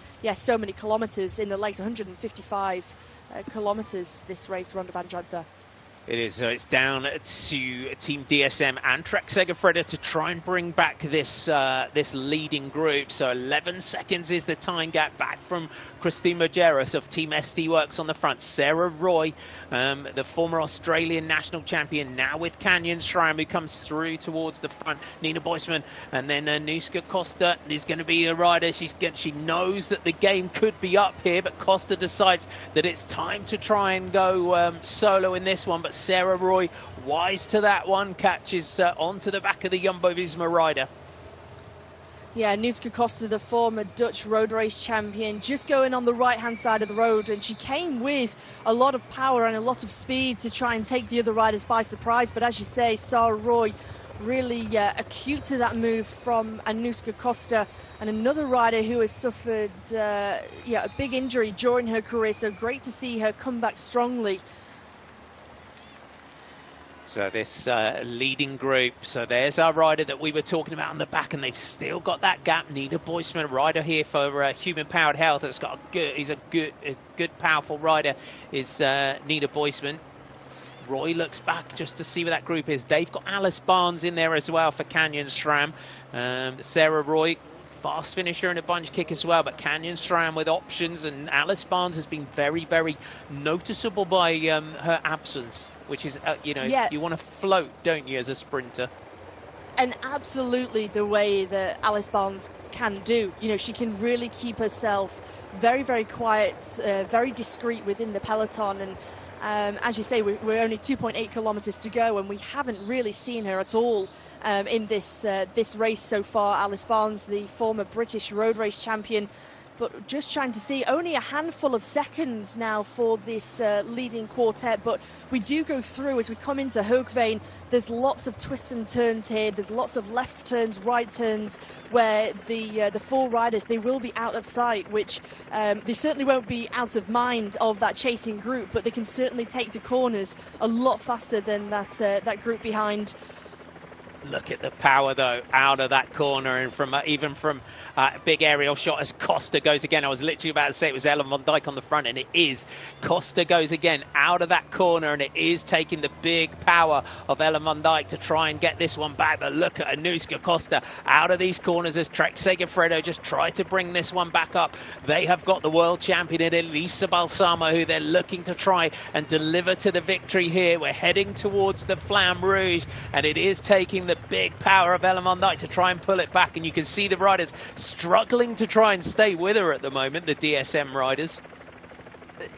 [SPEAKER 2] many kilometers in the legs. 155 kilometers this race, Ronde van Drenthe.
[SPEAKER 1] It is, so it's down to Team DSM and Trek Segafredo to try and bring back this this leading group. So 11 seconds is the time gap back from Christine Majeras of Team SD Works on the front. Sarah Roy, the former Australian national champion, now with Canyon SRAM, who comes through towards the front. Nina Boisman, and then Nuska Costa is going to be a rider. She knows that the game could be up here, but Costa decides that it's time to try and go solo in this one. But Sarah Roy, wise to that one, catches onto the back of the Jumbo-Visma rider.
[SPEAKER 2] Yeah, Nuska Costa, the former Dutch road race champion, just going on the right-hand side of the road, and she came with a lot of power and a lot of speed to try and take the other riders by surprise. But as you say, Sarah Roy really acute to that move from Nuska Costa, and another rider who has suffered a big injury during her career, so great to see her come back strongly.
[SPEAKER 1] So this leading group, so there's our rider that we were talking about on the back, and they've still got that gap. Nina Boisman, rider here for Human Powered Health, that's got he's a good powerful rider, is Nina Boisman. Roy looks back just to see where that group is. They've got Alice Barnes in there as well for Canyon SRAM. Sarah Roy, fast finisher and a bunch kick as well, but Canyon SRAM with options, and Alice Barnes has been very, very noticeable by her absence, which is, you want to float, don't you, as a sprinter?
[SPEAKER 2] And absolutely the way that Alice Barnes can do. You know, she can really keep herself very, very quiet, very discreet within the peloton. And as you say, we're only 2.8 kilometers to go, and we haven't really seen her at all in this race so far. Alice Barnes, the former British road race champion, but just trying to see only a handful of seconds now for this leading quartet. But we do go through as we come into Hoogveen. There's lots of twists and turns here. There's lots of left turns, right turns, where the 4 riders, they will be out of sight, which they certainly won't be out of mind of that chasing group, but they can certainly take the corners a lot faster than that group behind.
[SPEAKER 1] Look at the power, though, out of that corner, and from even from a big aerial shot as Costa goes again. I was literally about to say it was Ellen van Dijk on the front, and it is. Costa goes again out of that corner, and it is taking the big power of Ellen van Dijk to try and get this one back. But look at Nuska Costa out of these corners as Trek Segafredo just try to bring this one back up. They have got the world champion in Elisa Balsamo, who they're looking to try and deliver to the victory here. We're heading towards the Flamme Rouge, and it is taking the the big power of Elamondite to try and pull it back, and you can see the riders struggling to try and stay with her at the moment, the DSM riders.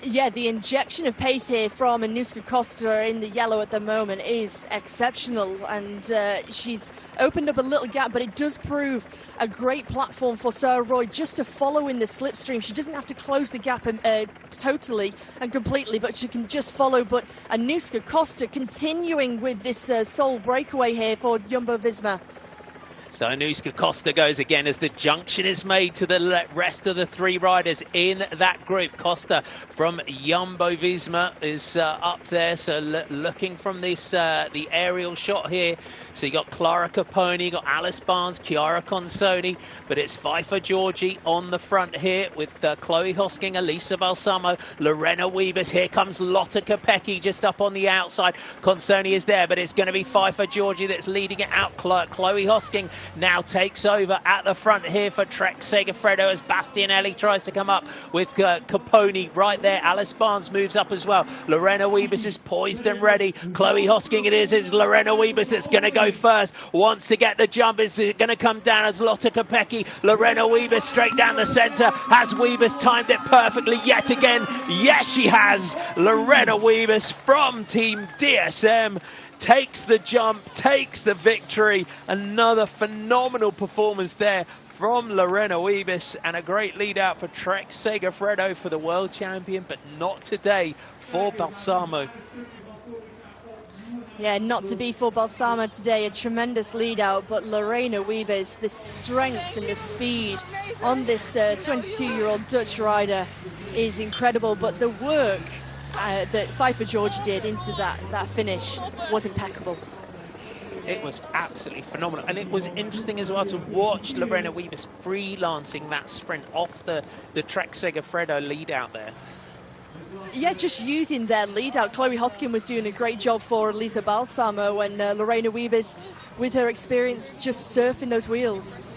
[SPEAKER 2] Yeah, the injection of pace here from Anuska Costa in the yellow at the moment is exceptional, and she's opened up a little gap, but it does prove a great platform for Sarah Roy just to follow in the slipstream. She doesn't have to close the gap totally and completely, but she can just follow. But Anuska Costa continuing with this sole breakaway here for Jumbo-Visma.
[SPEAKER 1] So Anuska Costa goes again as the junction is made to the rest of the three riders in that group. Costa from Jumbo-Visma is up there, so looking from this the aerial shot here. So you got Clara Caponi, you got Alice Barnes, Chiara Consoni, but it's Pfeiffer Georgi on the front here with Chloe Hosking, Elisa Balsamo, Lorena Wiebes. Here comes Lotte Kopecky just up on the outside. Consoni is there, but it's going to be Pfeiffer Georgi that's leading it out. Chloe Hosking now takes over at the front here for Trek Segafredo as Bastianelli tries to come up with Caponi right there. Alice Barnes moves up as well. Lorena Wiebes is poised and ready. Chloe Hosking it is. It's Lorena Wiebes that's going to go first. Wants to get the jump. Is going to come down as Lotte Kopecky. Lorena Wiebes straight down the centre. Has Wiebes timed it perfectly yet again? Yes, she has. Lorena Wiebes from Team DSM takes the jump, takes the victory. Another phenomenal performance there from Lorena Wiebes, and a great lead out for Trek Segafredo for the world champion, but not today for Balsamo.
[SPEAKER 2] Yeah, not to be for Balsamo today. A tremendous lead out, but Lorena Wiebes, the strength and the speed on this 22-year-old Dutch rider is incredible, but the work that Pfeiffer Georgi did into that finish was impeccable.
[SPEAKER 1] It was absolutely phenomenal, and it was interesting as well to watch Lorena Wiebes freelancing that sprint off the Trek Segafredo lead out there.
[SPEAKER 2] Yeah, just using their lead out. Chloe Hosking was doing a great job for Elisa Balsamo, and Lorena Wiebes, with her experience, just surfing those wheels.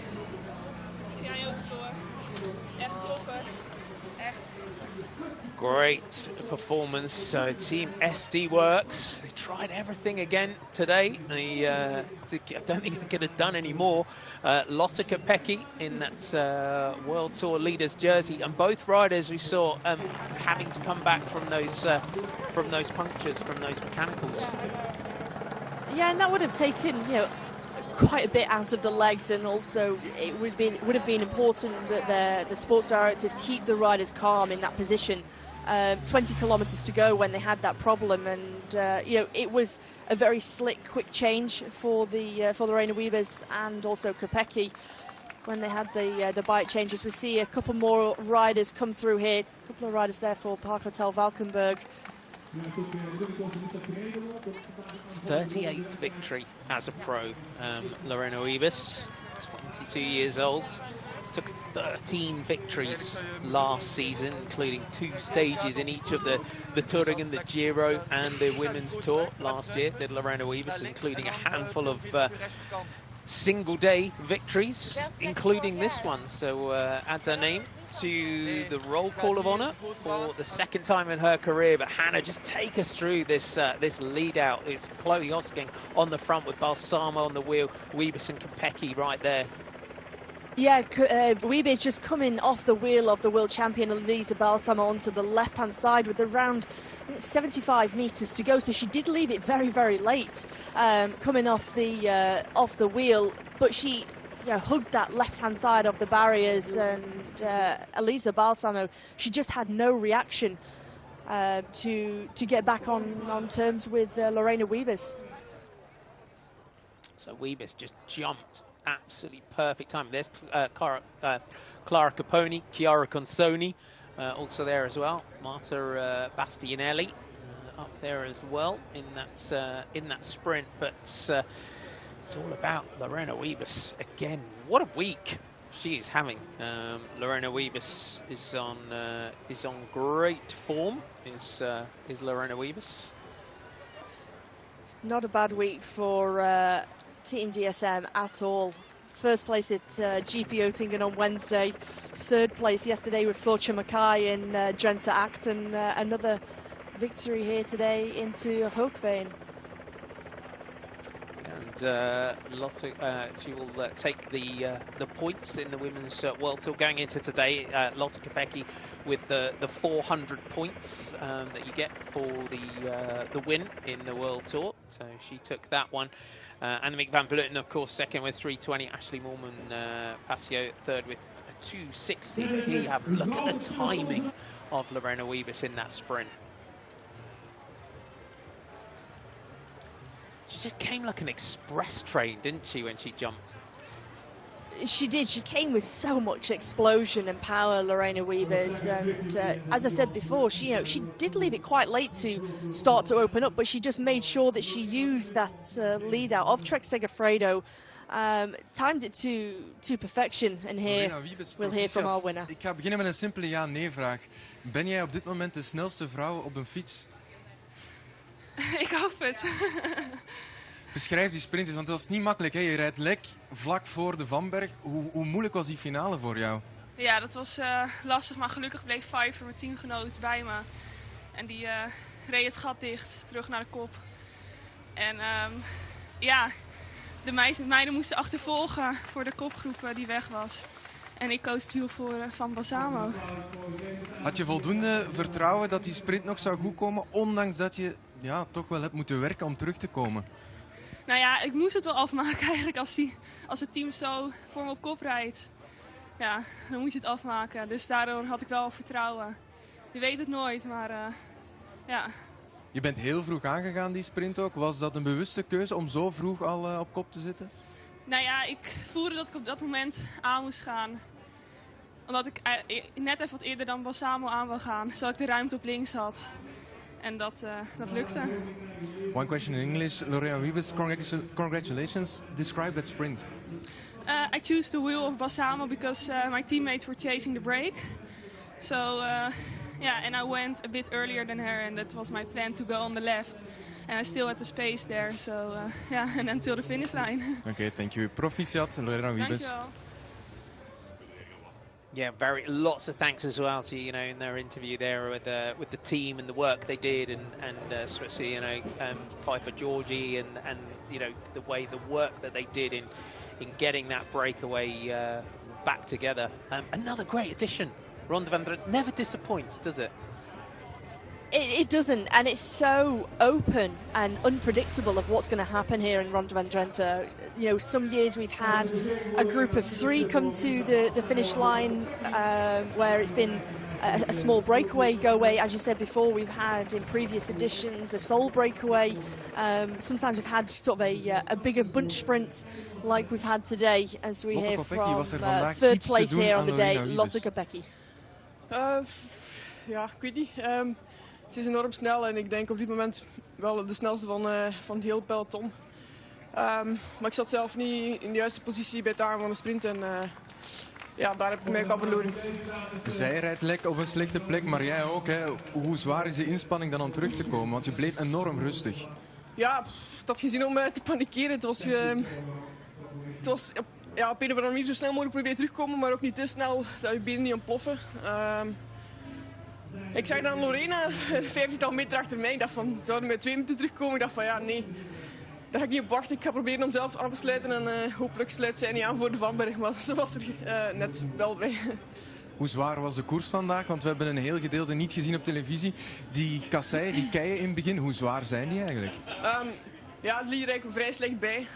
[SPEAKER 1] Great performance. So Team SD Works, they tried everything again today. I don't think they could have done any more. Lotte Kopecky in that World Tour leaders jersey, and both riders we saw having to come back from those punctures, from those mechanicals.
[SPEAKER 2] Yeah, and that would have taken, you know, quite a bit out of the legs, and also it would have been important that the sports directors keep the riders calm in that position. 20 kilometers to go when they had that problem, and you know, it was a very slick, quick change for Lorena Wiebes and also Kopecky when they had the bike changes. We see a couple more riders come through here. A couple of riders there for Park Hotel Valkenburg.
[SPEAKER 1] 38th victory as a pro. Lorena Wiebes, 22 years old. Took 13 victories last season, including 2 stages in each of the Touring and the Giro and the Women's Tour last year, did Lorena Wiebes, including a handful of single-day victories, including this one. So adds her name to the roll call of honour for the 2nd time in her career. But Hannah, just take us through this this lead out. It's Chloe Hosking on the front with Balsamo on the wheel, Wiebes and Kopecky right there.
[SPEAKER 2] Yeah, Wiebes just coming off the wheel of the world champion Elisa Balsamo onto the left-hand side with around 75 meters to go. So she did leave it very, very late, coming off the wheel. But she, hugged that left-hand side of the barriers, and Elisa Balsamo, she just had no reaction to get back on terms with Lorena Wiebes.
[SPEAKER 1] So Wiebes just jumped. Absolutely perfect time. There's Clara Caponi, Chiara Consoni, also there as well. Marta Bastianelli up there as well in that sprint. But it's all about Lorena Wiebes again. What a week she is having. Lorena Wiebes is on great form. Is Lorena Wiebes?
[SPEAKER 2] Not a bad week for Team DSM at all. First place at GP Oettingen on Wednesday. 3rd place yesterday with Floortje Mackay in Drenthe Act, and another victory here today into Hoogveen.
[SPEAKER 1] Lotte, she will take the points in the women's World Tour going into today. Lotte Kopecky with the 400 points that you get for the win in the World Tour. So she took that one. Annemiek van Vleuten, of course, second with 320. Ashley Moolman-Passio third with 260. Here you have, look at the timing of Lorena Wiebes in that sprint. She just came like an express train, didn't she, when she jumped?
[SPEAKER 2] She did. She came with so much explosion and power, Lorena Wiebes. And as I said before, she did leave it quite late to start to open up, but she just made sure that she used that lead out of Trek Segafredo, timed it to perfection. And here we'll hear from our winner.
[SPEAKER 5] Ik ga beginnen met een simpele ja-nee-vraag. Ben jij op dit moment de snelste vrouw op een fiets?
[SPEAKER 6] Ik hoop het.
[SPEAKER 5] Beschrijf die sprint eens, want het was niet makkelijk. Hè? Je rijdt lek vlak voor de Vanberg. Hoe moeilijk was die finale voor jou?
[SPEAKER 6] Ja, dat was lastig, maar gelukkig bleef Pfeiffer, mijn teamgenoot, bij me. En die reed het gat dicht, terug naar de kop. En ja, de meiden moesten achtervolgen voor de kopgroep die weg was. En ik koos het wiel voor Van Balsamo.
[SPEAKER 5] Had je voldoende vertrouwen dat die sprint nog zou goedkomen, ondanks dat je toch wel hebt moeten werken om terug te komen?
[SPEAKER 6] Nou ja, ik moest het wel afmaken eigenlijk als het team zo voor me op kop rijdt. Ja, dan moet je het afmaken. Dus daardoor had ik wel vertrouwen. Je weet het nooit, maar ja.
[SPEAKER 5] Je bent heel vroeg aangegaan, die sprint ook. Was dat een bewuste keuze om zo vroeg al op kop te zitten?
[SPEAKER 6] Nou ja, ik voelde dat ik op dat moment aan moest gaan. Omdat ik net even wat eerder dan Balsamo aan wil gaan, zodat ik de ruimte op links had. En dat lukte.
[SPEAKER 5] One question in English. Lorena Wiebes, congratulations. Describe that sprint.
[SPEAKER 6] I chose the wheel of Balsamo because my teammates were chasing the break. So yeah, and I went a bit earlier than her, and that was my plan to go on the left. And I still had the space there, so yeah, and until the finish line.
[SPEAKER 5] Okay, thank you. Proficiat, Lorena Wiebes.
[SPEAKER 6] Dankjewel.
[SPEAKER 1] Yeah, lots of thanks as well to in their interview there with the team and the work they did, and especially Pfeiffer Georgie and the work that they did in getting that breakaway back together. Another great addition. Ronde van Drenthe never disappoints, does it?
[SPEAKER 2] It doesn't, and it's so open and unpredictable of what's going to happen here in Ronde van Drenthe. Some years we've had a group of 3 come to the finish line, where it's been a small breakaway go away. As you said before, we've had in previous editions a sole breakaway. Sometimes we've had sort of a bigger bunch sprint like we've had today, as we hear from third place here on the day, Lotte Kopecky.
[SPEAKER 7] Ja, ik weet niet. Ze is enorm snel en ik denk op dit moment wel de snelste van heel peloton. Maar ik zat zelf niet in de juiste positie bij het aangaan van de sprint en ja, daar heb ik mij ook al verloren.
[SPEAKER 5] Zij rijdt lek op een slechte plek, maar jij ook. Hè. Hoe zwaar is de inspanning dan om terug te komen? Want je bleef enorm rustig.
[SPEAKER 7] Ja, ik had geen zin om te panikeren. Het was ja, op een of andere manier zo snel mogelijk proberen terugkomen, maar ook niet te snel dat je benen niet ontploffen. Ik zag dan Lorena 15 meter achter mij. Ik dacht van, zouden we met 2 minuten terugkomen? Ik dacht van, ja, nee. Daar ga ik niet op wachten. Ik ga proberen om zelf aan te sluiten. En hopelijk sluit zij niet aan voor de Vanberg. Maar ze was er net wel bij.
[SPEAKER 5] Hoe zwaar was de koers vandaag? Want we hebben een heel gedeelte niet gezien op televisie. Die kasseien, die keien in het begin, hoe zwaar zijn die eigenlijk?
[SPEAKER 7] Ja, het liep er eigenlijk vrij slecht bij.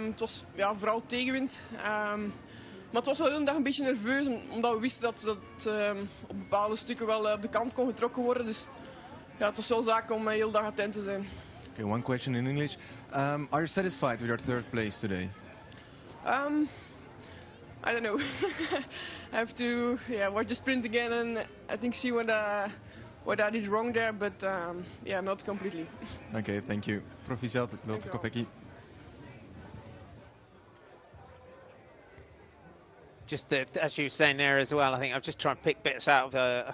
[SPEAKER 7] Het was vooral tegenwind. Maar het was wel de hele dag een beetje nerveus, omdat we wisten dat op bepaalde stukken wel op de kant kon getrokken worden. Dus ja, het was wel zaak om de hele dag attent te zijn.
[SPEAKER 5] Okay, one question in English. Are you satisfied with your third place today?
[SPEAKER 7] I don't know. I have to watch the sprint again and I think see what I did wrong there, but yeah, not completely.
[SPEAKER 5] Okay, thank you. Proficiat, Lotte Kopecky.
[SPEAKER 1] Just as you were saying there as well, I think I've just tried to pick bits out of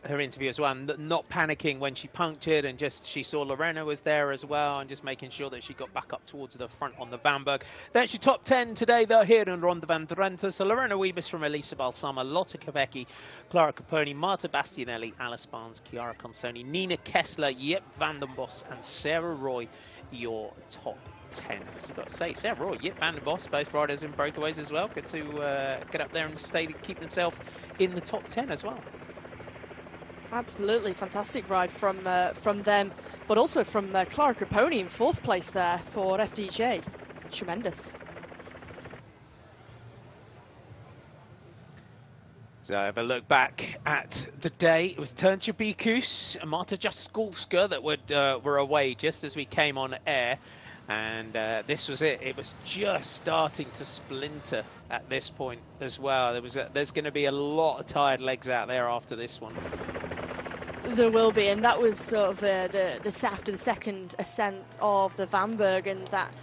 [SPEAKER 1] her interview as well. Not panicking when she punctured, and she saw Lorena was there as well, and just making sure that she got back up towards the front on the Vanberg. That's your top 10 today, though, here in Ronde van Drenthe. So Lorena Wiebes from Elisa Balsamo, Lotte Kopecky, Clara Caponi, Marta Bastianelli, Alice Barnes, Chiara Consoni, Nina Kessler, Jip van den Bos, and Sarah Roy, your top 10. So we've got to say, Sarah Roy, Jip van den Bos, both riders in breakaways as well. Good to get up there and keep themselves in the top 10 as well.
[SPEAKER 2] Absolutely fantastic ride from them, but also from Clara Caponi in 4th place there for FDJ. Tremendous.
[SPEAKER 1] So have a look back at the day. It was Drenthe Bikus and Marta Jaskulska that were away just as we came on air. And this was it. It was just starting to splinter at this point as well. There's going to be a lot of tired legs out there after this one.
[SPEAKER 2] There will be, and that was sort of after the second ascent of the Vanberg, and that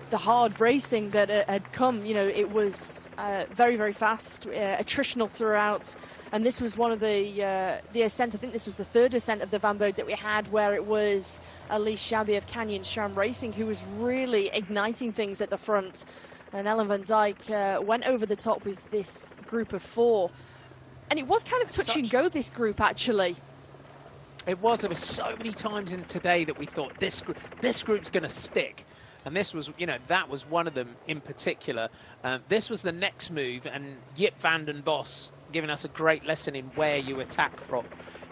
[SPEAKER 2] the hard racing that had come. You know, it was very, very fast, attritional throughout, and this was one of the ascent. I think this was the 3rd ascent of the Vanberg that we had, where it was Elise Shabby of Canyon SRAM Racing who was really igniting things at the front, and Ellen van Dijk went over the top with this group of 4. And it was kind of touch and go, this group, actually.
[SPEAKER 1] It was. There were so many times in today that we thought this group's going to stick. And this was, you know, that was one of them in particular. This was the next move, and Jip van den Bos giving us a great lesson in where you attack from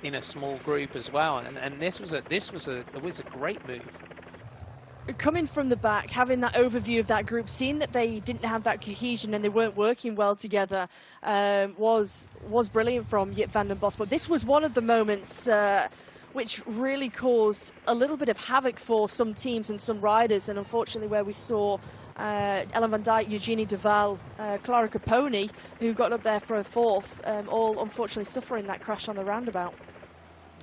[SPEAKER 1] in a small group as well. And it was a great move.
[SPEAKER 2] Coming from the back, having that overview of that group, seeing that they didn't have that cohesion and they weren't working well together, was brilliant from Jip van den Bos. But this was one of the moments which really caused a little bit of havoc for some teams and some riders, and unfortunately where we saw Ellen van Dijk, Eugenie de Waal, Clara Caponi, who got up there for a 4th, all unfortunately suffering that crash on the roundabout.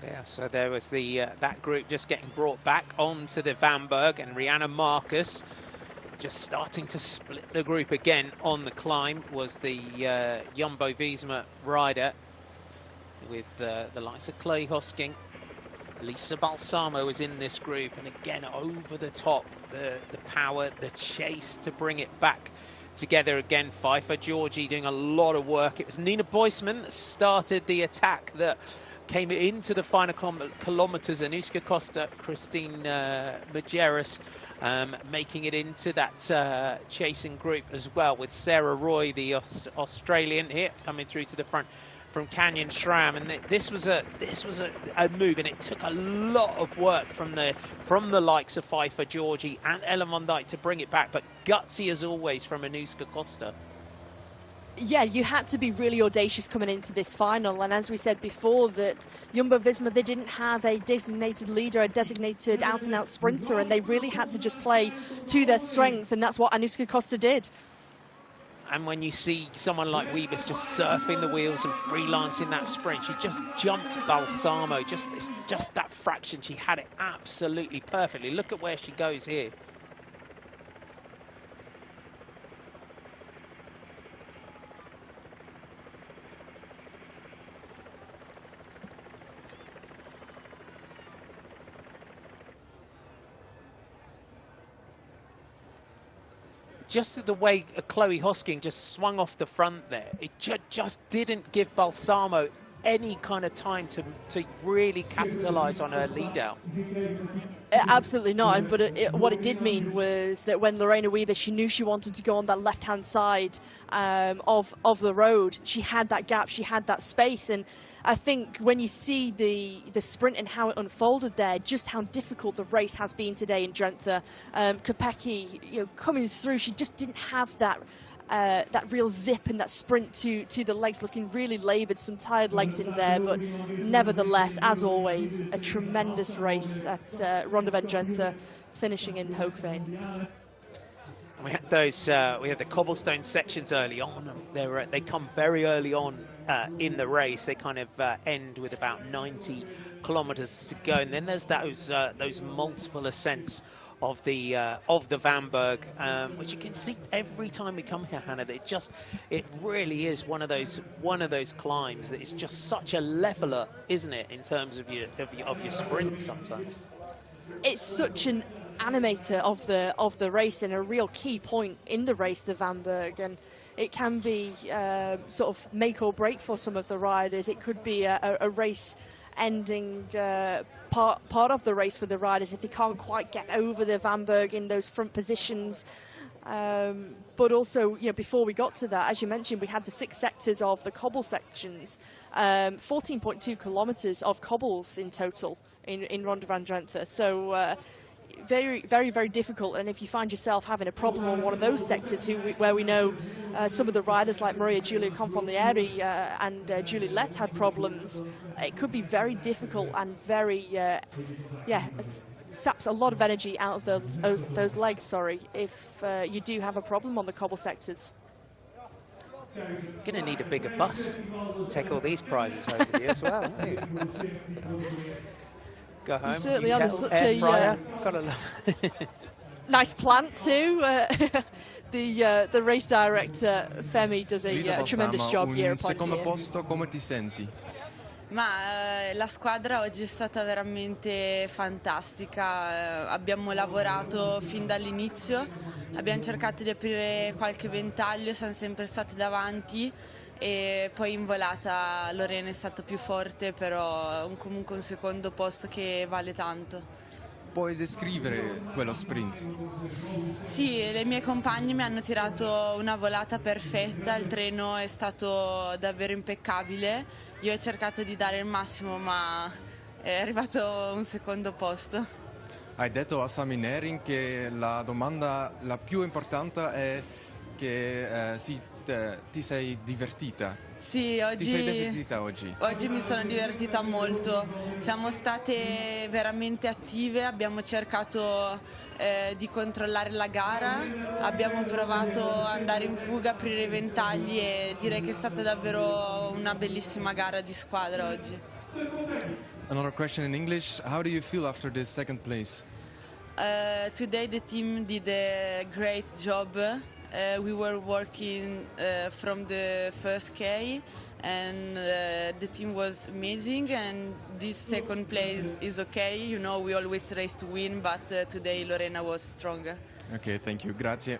[SPEAKER 1] Yeah, so there was that group just getting brought back onto the Vanberg, and Rihanna Marcus just starting to split the group again on the climb was the Jumbo-Visma rider with the likes of Chloe Hosking. Lisa Balsamo was in this group, and again over the top, the power, the chase to bring it back together again. Pfeiffer Georgie doing a lot of work. It was Nina Boisman that started the attack that came into the final kilometers. Anuska Costa, Christine Majerus making it into that chasing group as well, with Sarah Roy, the Australian, here coming through to the front from Canyon SRAM. And this was a move, and it took a lot of work from the likes of Pfeiffer Georgie and Ellen van Dijk to bring it back, but gutsy as always from Anuska Costa.
[SPEAKER 2] Yeah, you had to be really audacious coming into this final, and as we said before, that Jumbo-Visma, they didn't have a designated leader, a designated out-and-out sprinter, and they really had to just play to their strengths, and that's what Anuska Costa did.
[SPEAKER 1] And when you see someone like Wiebes just surfing the wheels and freelancing that sprint, she just jumped Balsamo, just that fraction, she had it absolutely perfectly. Look at where she goes here. Just the way Chloe Hosking just swung off the front there, it just didn't give Balsamo any kind of time to really capitalise on her lead out.
[SPEAKER 2] Absolutely not, but what it did mean was that when Lorena Wiebes, she knew she wanted to go on that left-hand side of the road, she had that gap, she had that space, and I think when you see the sprint and how it unfolded there, just how difficult the race has been today in Drenthe. Kopecky, coming through, she just didn't have that real zip and that sprint to the legs, looking really laboured, some tired legs in there, but nevertheless, as always, a tremendous race at Ronde van Drenthe, finishing in Hoogveen.
[SPEAKER 1] We had we had the cobblestone sections early on. They come very early on in the race. They kind of end with about 90 kilometers to go, and then there's those multiple ascents of the Vanberg, which you can see every time we come here, Hannah. It really is one of those climbs that is just such a leveler, isn't it, in terms of your sprint sometimes.
[SPEAKER 2] It's such an animator of the race and a real key point in the race, the Vanberg, and it can be sort of make or break for some of the riders. It could be a race ending part of the race for the riders if they can't quite get over the Vanberg in those front positions. But also, you know, before we got to that, as you mentioned, we had the 6 sectors of the cobble sections, 14.2 kilometers of cobbles in total in Ronde van Drenthe. So very, very, very difficult. And if you find yourself having a problem on one of those sectors, where we know some of the riders like Maria Giulia Confalnieri and Julie Lett had problems, it could be very difficult and very, it saps a lot of energy out of those legs, if you do have a problem on the cobble sectors.
[SPEAKER 1] Going to need a bigger bus to take all these prizes home with you as well, aren't you? Go home.
[SPEAKER 2] You certainly are. Such a nice plant too. The race director Femi does a tremendous job year upon
[SPEAKER 5] secondo
[SPEAKER 2] year.
[SPEAKER 5] posto, come ti senti?
[SPEAKER 8] Ma la squadra oggi è stata veramente fantastica, abbiamo lavorato fin dall'inizio, abbiamo cercato di aprire qualche ventaglio, siamo sempre stati davanti e poi in volata Lorena è stata più forte, però comunque un secondo posto che vale tanto.
[SPEAKER 5] Puoi descrivere quello sprint?
[SPEAKER 8] Sì, le mie compagne mi hanno tirato una volata perfetta, il treno è stato davvero impeccabile. Io ho cercato di dare il massimo, ma è arrivato un secondo posto.
[SPEAKER 5] Hai detto a Sami Nering che la domanda la più importante è che ti sei divertita.
[SPEAKER 8] Sì,
[SPEAKER 5] Ti sei divertita oggi?
[SPEAKER 8] Oggi mi sono divertita molto. Siamo state veramente attive, abbiamo cercato di controllare la gara, abbiamo provato ad andare in fuga, aprire i ventagli e direi che è stata davvero una bellissima gara di squadra oggi.
[SPEAKER 5] Another question in English. How do you feel after this second place?
[SPEAKER 8] Today the team did a great job. We were working from the first K and the team was amazing, and this second place is okay. You know, we always race to win, but today Lorena was stronger.
[SPEAKER 5] Okay, thank you. Grazie.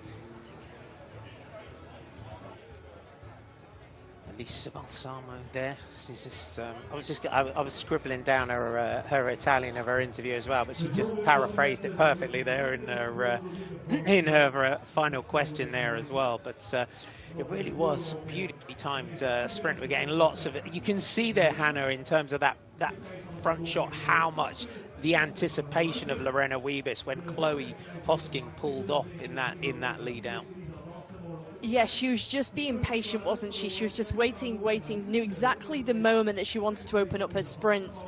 [SPEAKER 1] Elisa Balsamo there. She's just. I was scribbling down her Italian of her interview as well, but she just paraphrased it perfectly there in her final question there as well. But it really was beautifully timed sprint. We're getting lots of it. You can see there, Hannah, in terms of that front shot, how much the anticipation of Lorena Wiebes when Chloe Hosking pulled off in that lead out.
[SPEAKER 2] Yeah, she was just being patient, wasn't she? She was just waiting, knew exactly the moment that she wanted to open up her sprint.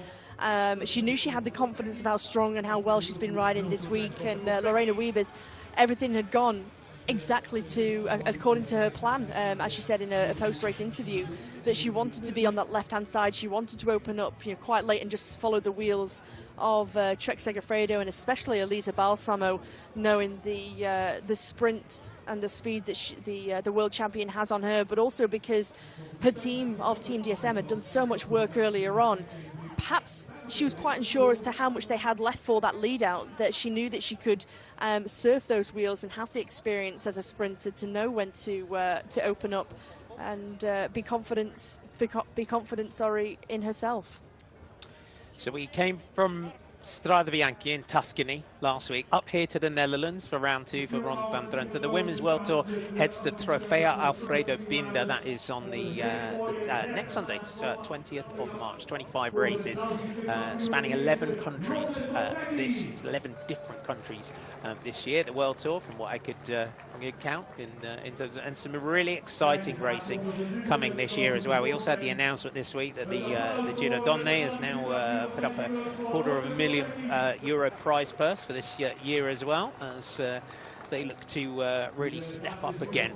[SPEAKER 2] She knew she had the confidence of how strong and how well she's been riding this week, and Lorena Wiebes, everything had gone exactly according to her plan, as she said in a post-race interview, that she wanted to be on that left-hand side. She wanted to open up, quite late and just follow the wheels of Trek Segafredo and especially Elisa Balsamo, knowing the sprint and the speed that the world champion has on her, but also because her team DSM had done so much work earlier on. Perhaps she was quite unsure as to how much they had left for that lead out, that she knew that she could surf those wheels and have the experience as a sprinter to know when to open up and be confident in herself.
[SPEAKER 1] So we came from Strade Bianche in Tuscany last week, up here to the Netherlands for round 2 for Ronde van Drenthe. The Women's World Tour heads to Trofeo Alfredo Binda. That is on the next Sunday, 20th of March. 25 races, spanning 11 countries. 11 different countries this year. The World Tour, from what I could count, in terms of, and some really exciting racing coming this year as well. We also had the announcement this week that the Giro Donne has now put up a €250,000 prize purse for this year as well, as they look to really step up again.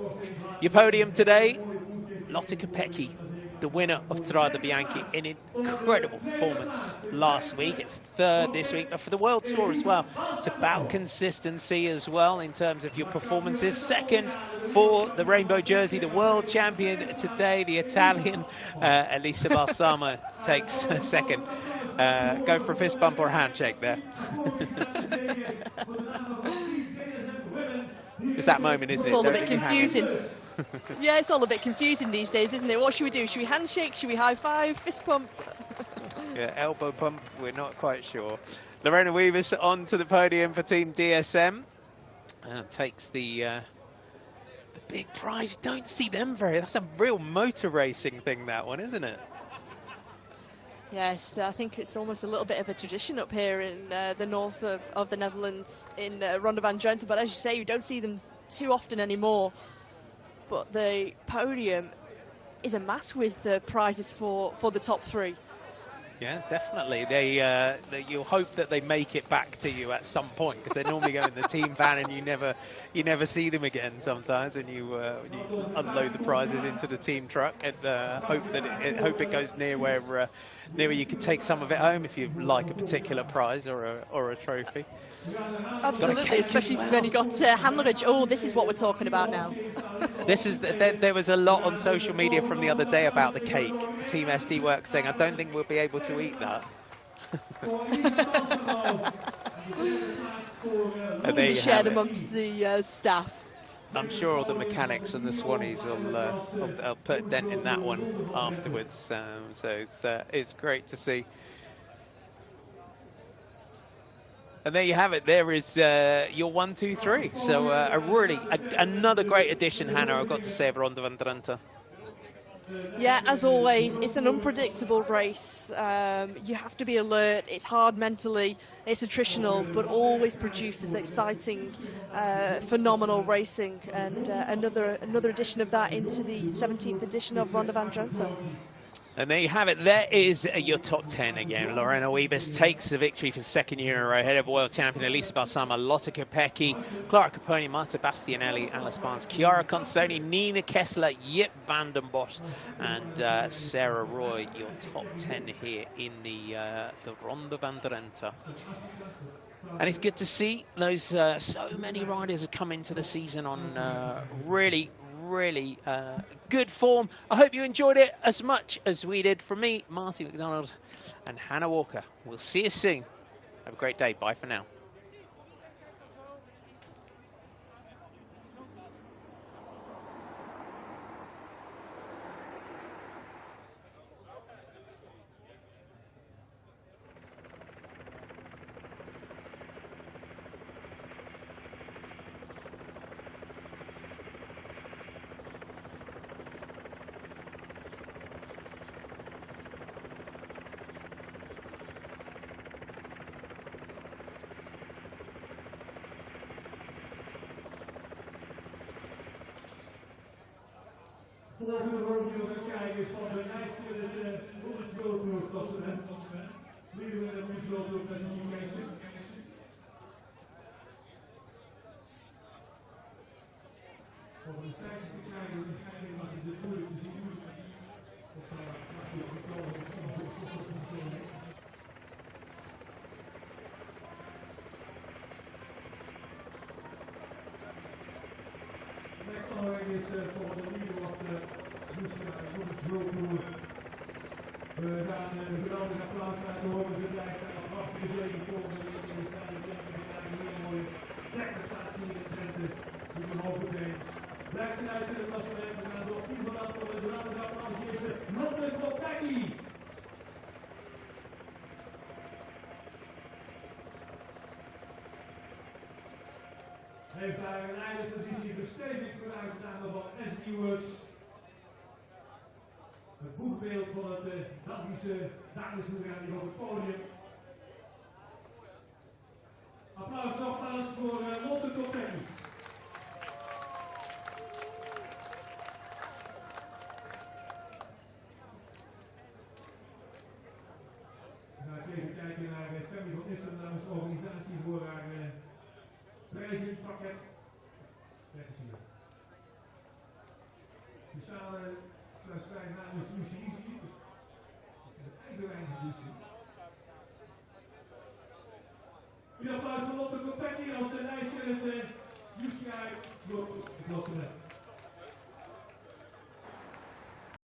[SPEAKER 1] Your podium today, Lotte Kopecky, the winner of Strade Bianche, an incredible performance last week. It's third this week, but for the World Tour as well, it's about consistency as well in terms of your performances. Second for the rainbow jersey, the world champion today, the Italian Elisa Balsamo takes second. Go for a fist bump or handshake there. It's that moment, isn't it?
[SPEAKER 2] It's all a bit confusing. Yeah, it's all a bit confusing these days, isn't it? What should we do? Should we handshake? Should we high five? Fist pump?
[SPEAKER 1] Yeah, elbow pump, we're not quite sure. Lorena Wiebes on to the podium for Team DSM. Takes the big prize. Don't see them that's a real motor racing thing, that one, isn't it?
[SPEAKER 2] Yes, I think it's almost a little bit of a tradition up here in the north of the Netherlands in Ronde van Drenthe, but as you say, you don't see them too often anymore. But the podium is a mass with prizes for the top three.
[SPEAKER 1] Yeah, definitely. You'll hope that they make it back to you at some point, because they normally go in the team van and you never see them again sometimes when you unload the prizes into the team truck, and hope it goes near where you can take some of it home if you like a particular prize or a trophy.
[SPEAKER 2] Absolutely, especially if you've only got handlerage. Oh, this is what we're talking about now.
[SPEAKER 1] There was a lot on social media from the other day about the cake. Team SD Works saying, I don't think we'll be able to eat that.
[SPEAKER 2] It will be shared amongst the staff.
[SPEAKER 1] I'm sure all the mechanics and the Swannies will put a dent in that one afterwards. So it's great to see. And there you have it. There is your 1, 2, 3. So another great addition, Hannah, I've got to say, of Ronde van Drenthe.
[SPEAKER 2] Yeah, as always, it's an unpredictable race. You have to be alert. It's hard mentally. It's attritional, but always produces exciting, phenomenal racing. And another edition of that into the 17th edition of Ronde van Drenthe.
[SPEAKER 1] And there you have it. There is your top 10 again. Lorena Wiebes takes the victory for the second year in a row, ahead of world champion Elisa Balsamo, Lotte Kopecky, Clara Caponi, Marta Bastianelli, Alice Barnes, Chiara Consoni, Nina Kessler, Jip van den Bosch, and Sarah Roy, your top 10 here in the Ronde van Drenthe. And it's good to see those so many riders have come into the season on really good form. I hope you enjoyed it as much as we did. From me, Marty McDonald and Hannah Walker. We'll see you soon. Have a great day. Bye for now.
[SPEAKER 9] Volgende rodeo te kijken is van de lijst in het WorldTour klassement. Miron en WorldTour classification. Over de cijfers zijn we kijken, maar het is moeilijk te zien. Of mag je vertellen next one is for the leader of the UCI WorldTour. We gaan een geweldig applaus laten horen. Ze blijft een prachtige zegen volgen. We staan in een hele mooie trekprestatie in Drenthe. Met een hoge been. Blijft ze uit in het klassement. We gaan zo op 10 van afkomen. De geweldige applaus. Hier is Ronde Kopecky. Heeft daar een eigen positie verstevigd vooruit gedaan van SD Works. Het boegbeeld van het Belgische dameswielrennen hier op het podium. Applaus nogmaals voor Ronde Kopecky. We gaan even kijken naar Femi van Issen namens de organisatie voor haar prijzenpakket. Kijk eens hier. Speciale wedstrijd namens UCI. Dat is een eigenwijze UCI. Een applaus voor Lotte Kopecky als lijst in het UCI klassement.